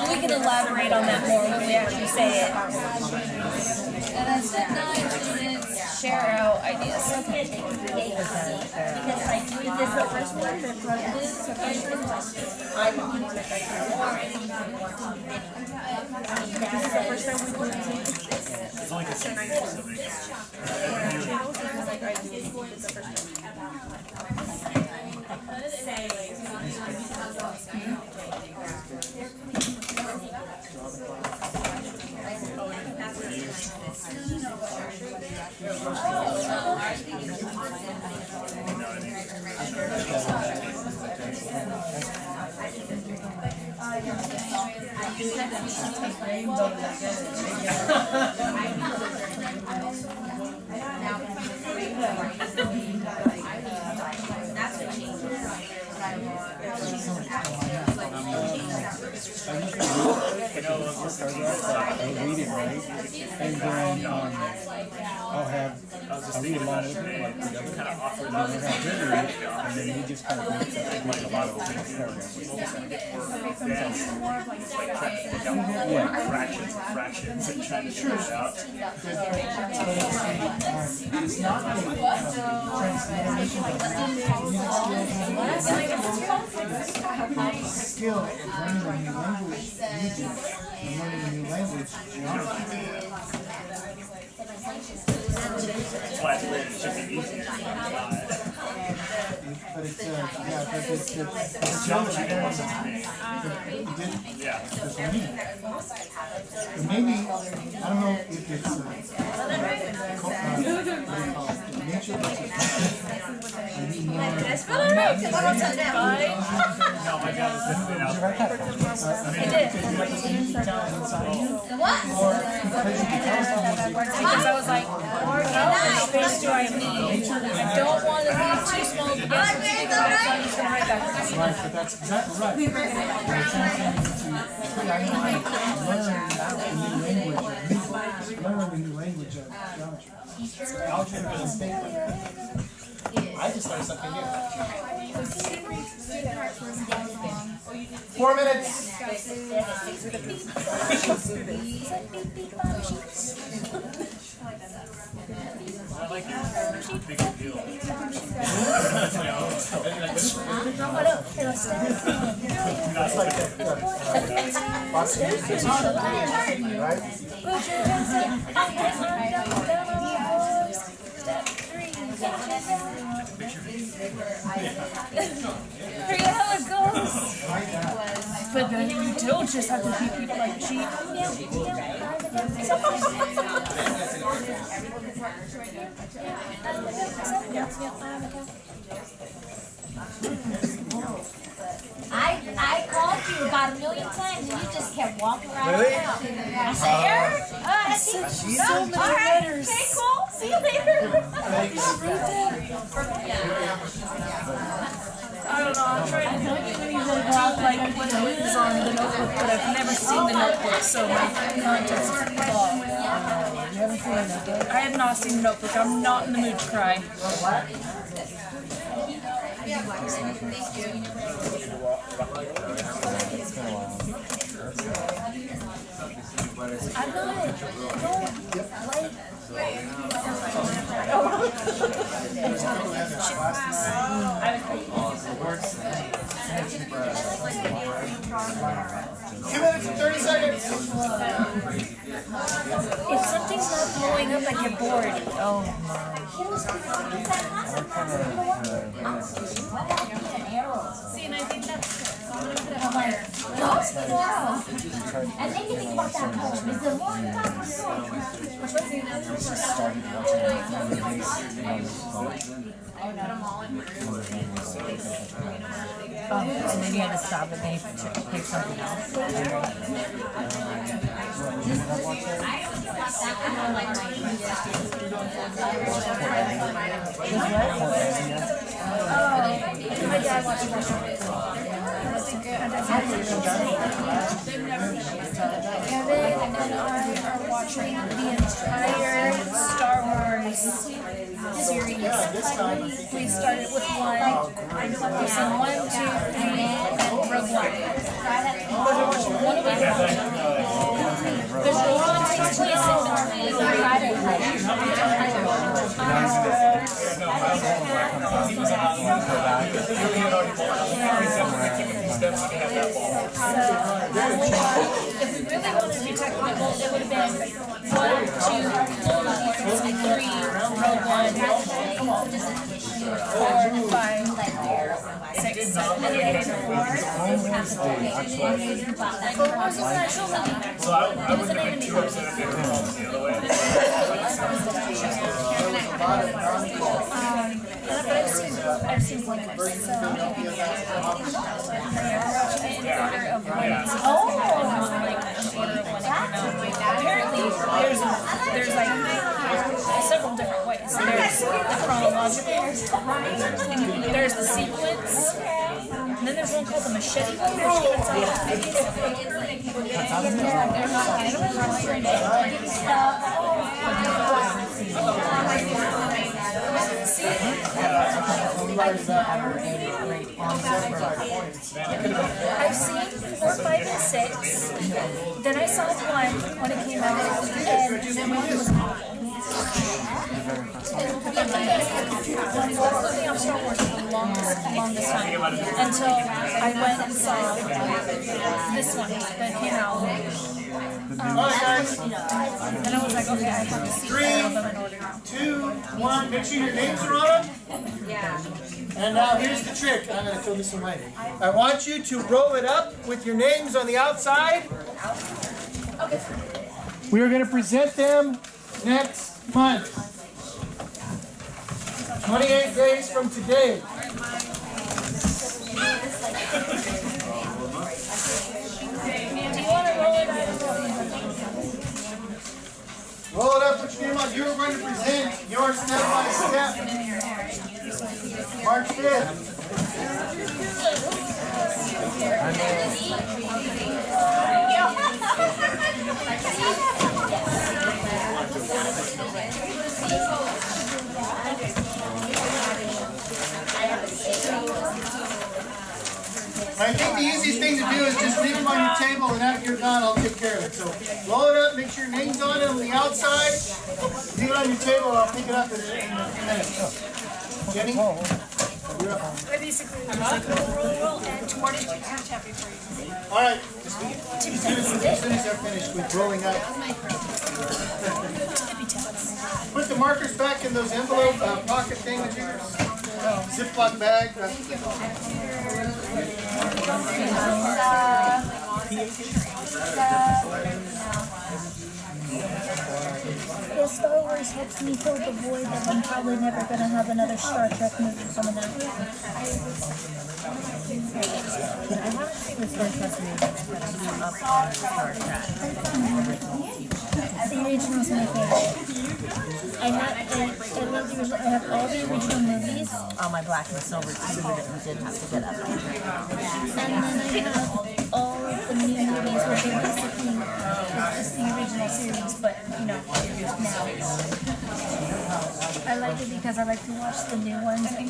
We can elaborate on that more when we actually say it. And then step 9 students share out ideas. Because like this is the first one, the It's only because I'll read it, right? And then I'll have a read along with it, like the other kind of offer, and then we'll have him read, and then he just kind of reads up like a lot of those paragraphs. Fractions and trying to figure it out. It's not skill in learning a new language, music, and learning a new language, geography. That's why it should be easier. But it's it's Geometry is yeah. Maybe, I don't know if it's nature versus Because I was like, how much space do I need? I don't want to leave too small to get some big so I'm just going to write backwards. Right, but that's exactly right. Learn a new language of geometry. Algebra and paper. I just learned something new. 4 minutes. I like your big deal. That's like right? Forget how it goes. But then you don't just have to beat people like cheap. I called you about 1 million times and you just kept walking right Really? around. I said, Eric, I see so many letters. Okay, cool. See you later. I don't know, I'm trying to think when he's like, like what is on the notebook, but I've never seen the notebook, so my context is flawed. You haven't seen a notebook? I have not seen the notebook. I'm not in the mood to cry. I'm not. Two minutes and 30 seconds. If something's not blowing up, I get bored. Oh See, and I think that's and then you think about that poem. Is the more you talk about And then you had to stop and then you pick something else. my dad watches that show. Kevin and I are watching the entire Star Wars series. We started with 1. We've seen 1, 2, 3, and Rogue One. We're watching 1 of them. There's Rogue One takes place in Friday. If we really wanted to be technical, it would have been 1, 2, 3, Rogue One, 4, 5, 6, 7, 8, 4. So I wouldn't have been too upset if they were all the other way. I've seen one of those. So, apparently there's like several different ways. There's the chronological, there's the sequence, and then there's one called the machete one, where she cuts out. I don't remember her name. I've seen 4, 5, and 6. Then I saw 1 when it came out, and then it was awful. Putting off Star Wars for the longest time until I went and saw this one that came out. And I was like, okay, I have to see all of them in order. 2, 1. Make sure your names are on them. Yeah. And now here's the trick. I'm going to throw this away. I want you to roll it up with your names on the outside. Okay. We are going to present them next month. 28 days from today. Do you want to roll it out? Roll it up, put your name on. You're going to present your step-by-step. March 5th. I think the easiest thing to do is just leave them on your table, and after you're done, I'll take care of it. So roll it up, make sure your name's on it on the outside. Leave it on your table, I'll pick it up in a few minutes. Jenny? You're up. I basically roll, and tomorrow you have to have before you. All right. As soon as they're finished with rolling up. Put the markers back in those envelope pocket thingamajigers. Ziploc bag. Yes, Star Wars helps me fill the void that I'm probably never going to have another Star Trek movie coming out. I haven't seen the Star Trek movies, but I'm up on Star Trek. The original's my favorite. I love the original. I have all the original movies. All my black and silver too that we did have to get up. And then I have all of the new movies, which are basically just the original series, but now. I like it because I like to watch the new ones after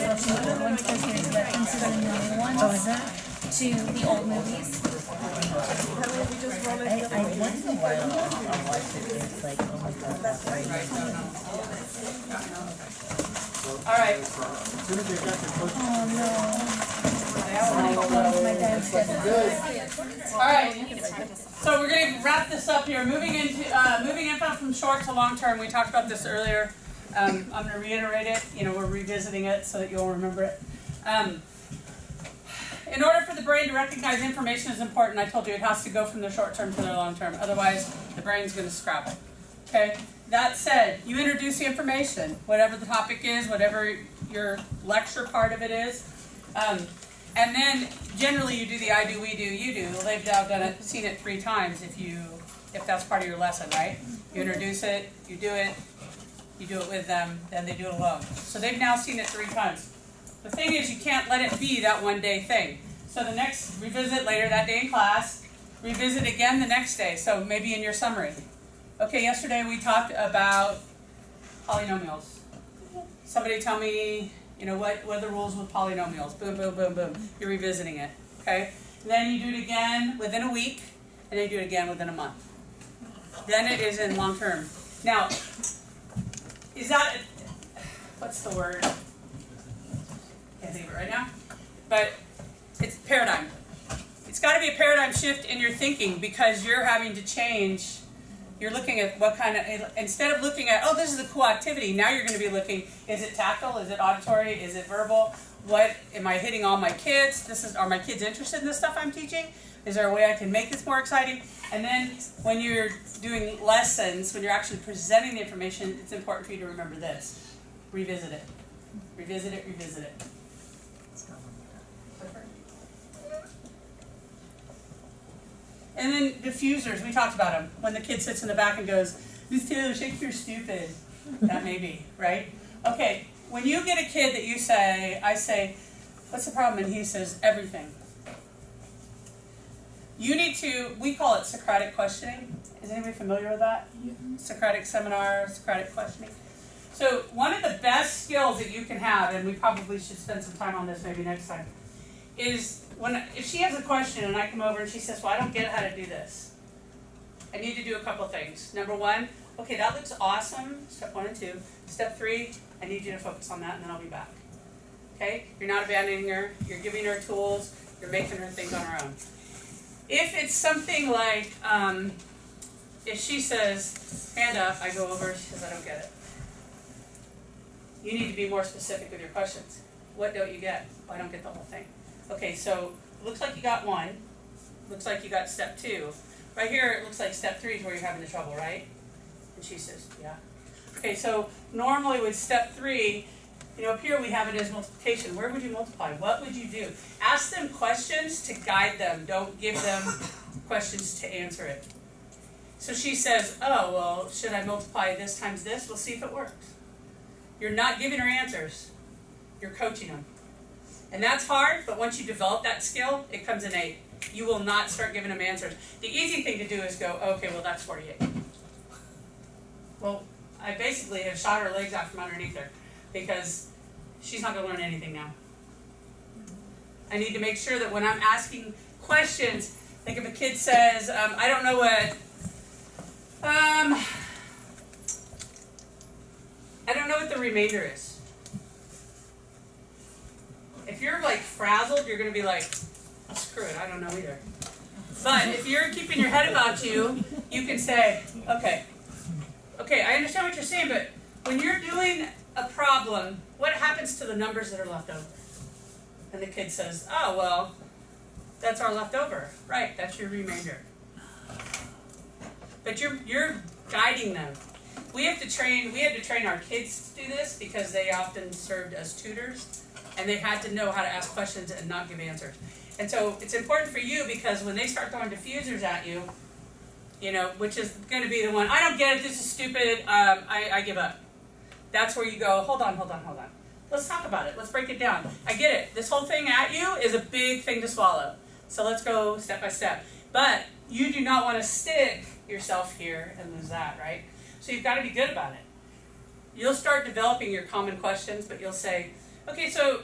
watching the old ones because there's references to the new ones. Oh, is there? To the old movies. I once in a while I'll watch it and it's like, oh my god, that's right. All right. Oh no. My dad's dead. All right. So we're going to wrap this up here. Moving info from short to long term. We talked about this earlier. I'm going to reiterate it. We're revisiting it so that you'll remember it. In order for the brain to recognize information is important, I told you it has to go from the short term to the long term. Otherwise, the brain's going to scrabble. Okay? That said, you introduce the information, whatever the topic is, whatever your lecture part of it is. And then generally you do the I do, we do, you do. They've now seen it 3 times if that's part of your lesson, right? You introduce it, you do it with them, then they do it alone. So they've now seen it 3 times. The thing is, you can't let it be that one day thing. So the next, revisit later that day in class, revisit again the next day, so maybe in your summary. Okay, yesterday we talked about polynomials. Somebody tell me, what are the rules with polynomials? Boom, boom, boom, boom. You're revisiting it, okay? And then you do it again within a week, and then you do it again within a month. Then it is in long term. Now, is that, what's the word? Can't think of it right now. But it's paradigm. It's got to be a paradigm shift in your thinking because you're having to change. You're looking at what kind of, instead of looking at, oh, this is a cool activity, now you're going to be looking, is it tactile, is it auditory, is it verbal? What, am I hitting all my kids? Are my kids interested in the stuff I'm teaching? Is there a way I can make this more exciting? And then when you're doing lessons, when you're actually presenting the information, it's important for you to remember this. Revisit it. Revisit it, revisit it. And then diffusers, we talked about them. When the kid sits in the back and goes, Miss Taylor, Shakespeare's stupid. That may be, right? Okay, when you get a kid that I say, what's the problem? And he says, everything. You need to, we call it Socratic questioning. Is anybody familiar with that? Socratic seminar, Socratic questioning. So one of the best skills that you can have, and we probably should spend some time on this maybe next time, is if she has a question and I come over and she says, well, I don't get how to do this. I need to do a couple things. Number 1, okay, that looks awesome. Step 1 and 2. Step 3, I need you to focus on that and then I'll be back. Okay? You're not abandoning her. You're giving her tools. You're making her think on her own. If it's something like, if she says, hand up, I go over, she says, I don't get it. You need to be more specific with your questions. What don't you get? Well, I don't get the whole thing. Okay, so looks like you got 1. Looks like you got step 2. Right here, it looks like step 3 is where you're having the trouble, right? And she says, yeah. Okay, so normally with step 3, up here we have it as multiplication. Where would you multiply? What would you do? Ask them questions to guide them. Don't give them questions to answer it. So she says, oh, well, should I multiply this times this? We'll see if it works. You're not giving her answers. You're coaching them. And that's hard, but once you develop that skill, it comes innate. You will not start giving them answers. The easy thing to do is go, okay, well, that's 48. Well, I basically have shot her legs out from underneath her because she's not going to learn anything now. I need to make sure that when I'm asking questions, like if a kid says, I don't know what, the remainder is. If you're like frazzled, you're going to be like, screw it, I don't know either. But if you're keeping your head about you, you can say, okay, I understand what you're saying, but when you're doing a problem, what happens to the numbers that are left over? And the kid says, oh, well, that's our leftover. Right, that's your remainder. But you're guiding them. we had to train our kids to do this because they often served as tutors, and they had to know how to ask questions and not give answers. And so it's important for you because when they start throwing diffusers at you, you know, which is going to be the one, I don't get it, this is stupid, I give up. That's where you go, hold on. Let's talk about it, let's break it down. I get it, this whole thing at you is a big thing to swallow. So let's go step by step. But you do not want to stick yourself here and lose that, right? So you've got to be good about it. You'll start developing your common questions, but you'll say, okay, so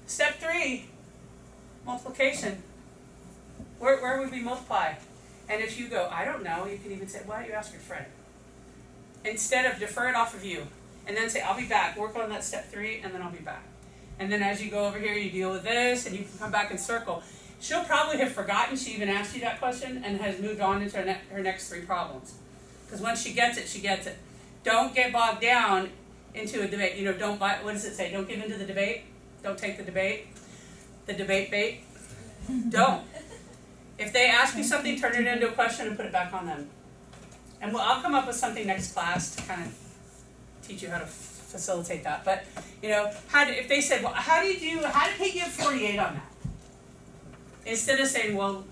step 3, multiplication. Where would we multiply? And if you go, I don't know, you can even say, why don't you ask your friend? Instead of defer it off of you. And then say, I'll be back, work on that step 3, and then I'll be back. And then as you go over here, you deal with this, and you can come back and circle. She'll probably have forgotten she even asked you that question and has moved on into her next 3 problems. Because once she gets it, she gets it. Don't get bogged down into a debate. You know, what does it say? Don't give into the debate. Don't take the debate. The debate bait. Don't. If they ask you something, turn it into a question and put it back on them. And I'll come up with something next class to kind of teach you how to facilitate that. But, you know, if they said, well, how did Kate get 48 on that? Instead of saying, well,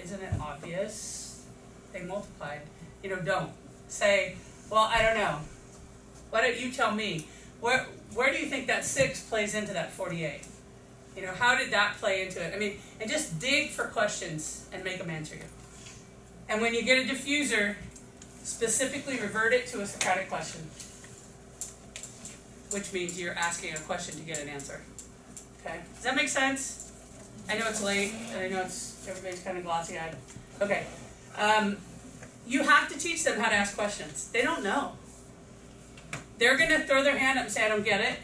isn't it obvious? They multiplied. You know, don't. Say, well, I don't know. Why don't you tell me? Where do you think that 6 plays into that 48? You know, how did that play into it? I mean, and just dig for questions and make them answer you. And when you get a diffuser, specifically revert it to a Socratic question, which means you're asking a question to get an answer. Okay? Does that make sense? I know it's late, and I know everybody's kind of glossy-eyed. Okay. You have to teach them how to ask questions. They don't know. They're going to throw their hand up and say, I don't get it.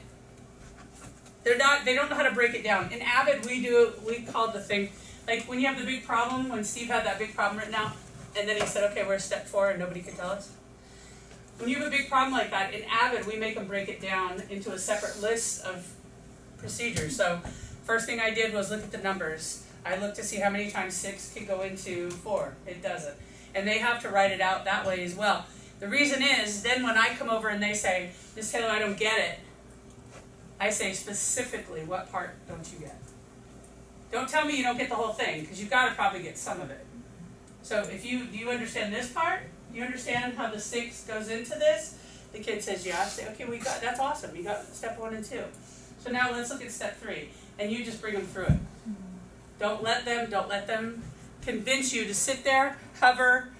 They don't know how to break it down. In Avid, we called the thing, like when you have the big problem, when Steve had that big problem written out, and then he said, okay, we're at step 4 and nobody can tell us. When you have a big problem like that, in Avid, we make them break it down into a separate list of procedures. So first thing I did was look at the numbers. I looked to see how many times 6 can go into 4. It doesn't. And they have to write it out that way as well. The reason is, then when I come over and they say, Ms. Taylor, I don't get it, I say specifically, what part don't you get? Don't tell me you don't get the whole thing, because you've got to probably get some of it. So do you understand this part? Do you understand how the 6 goes into this? The kid says, yeah. I say, okay, that's awesome. You got step 1 and 2. So now let's look at step 3. And you just bring them through it. Don't let them convince you to sit there, hover,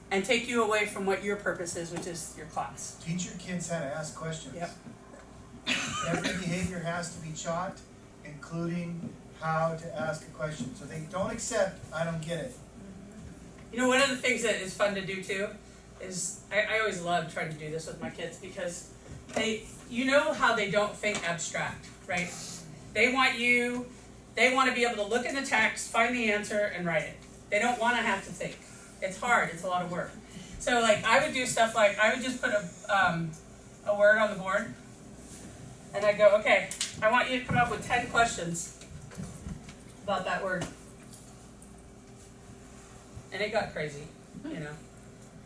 and take you away from what your purpose is, which is your class. Teach your kids how to ask questions. Yep. Every behavior has to be taught, including how to ask a question. So they don't accept, I don't get it. You know, one of the things that is fun to do too is I always love trying to do this with my kids because you know how they don't think abstract, right? They want to be able to look in the text, find the answer, and write it. They don't want to have to think. It's hard. It's a lot of work. So like I would do stuff like I would just put a word on the board, and I'd go, okay, I want you to come up with 10 questions about that word. And it got crazy, you know.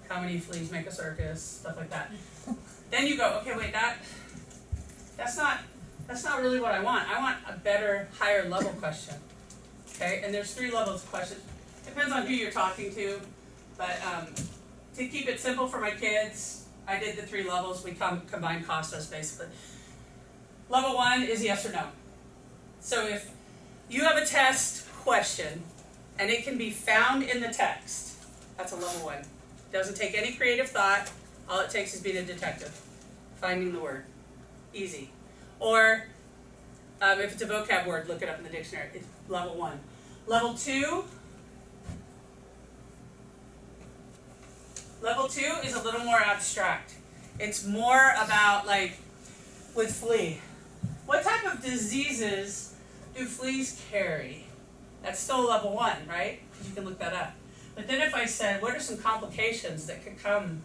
How many fleas make a circus, stuff like that. Then you go, okay, wait, that's not really what I want. I want a better, higher level question. Okay, and there's 3 levels of questions. Depends on who you're talking to, but to keep it simple for my kids, I did the 3 levels. We combined COSTAs basically. Level 1 is yes or no. So if you have a test question and it can be found in the text, that's a level 1. Doesn't take any creative thought. All it takes is being a detective, finding the word. Easy. Or if it's a vocab word, look it up in the dictionary. It's level 1. Level 2 is a little more abstract. It's more about, like, with flea. What type of diseases do fleas carry? That's still level 1, right? Because you can look that up. But then if I said, what are some complications that could come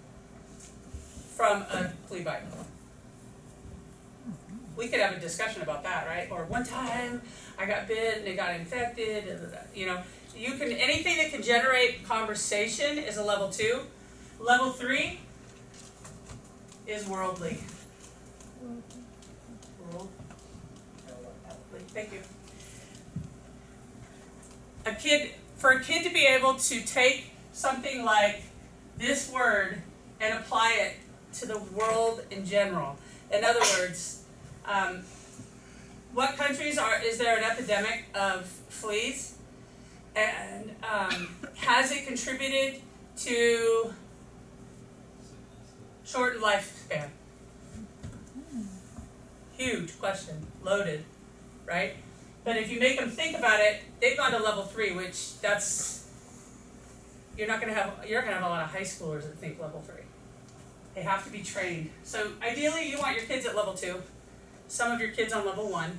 from a flea bite? We could have a discussion about that, right? Or one time I got bit and it got infected. You know, anything that can generate conversation is a level 2. Level 3 is worldly? Worldly. Thank you. For a kid to be able to take something like this word and apply it to the world in general. In other words, what countries is there an epidemic of fleas? And has it contributed to shortened lifespan? Huge question, loaded, right? But if you make them think about it, they've gone to level 3, which you're gonna have a lot of high schoolers that think level 3. They have to be trained. So ideally, you want your kids at level 2. Some of your kids on level 1.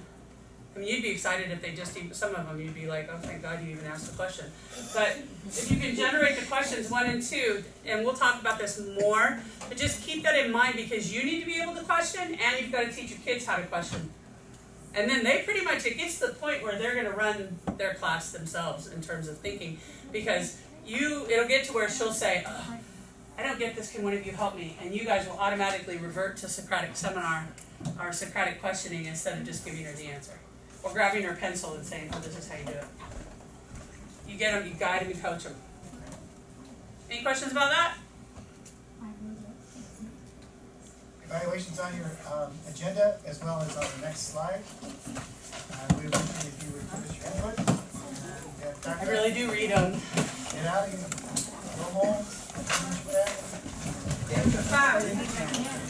I mean, you'd be excited if they just even, some of them you'd be like, oh, thank God you even asked the question. But if you can generate the questions 1 and 2, and we'll talk about this more, but just keep that in mind because you need to be able to question and you've got to teach your kids how to question. And then they pretty much, it gets to the point where they're going to run their class themselves in terms of thinking because it'll get to where she'll say, oh, I don't get this, can one of you help me? And you guys will automatically revert to Socratic seminar or Socratic questioning instead of just giving her the answer. Or grabbing her pencil and saying, oh, this is how you do it. You get them, you guide them, you coach them. Any questions about that? Evaluations on your agenda as well as on the next slide. We would appreciate if you would give us your input. And, I really do read them. Get out of here. Go home. Finish that.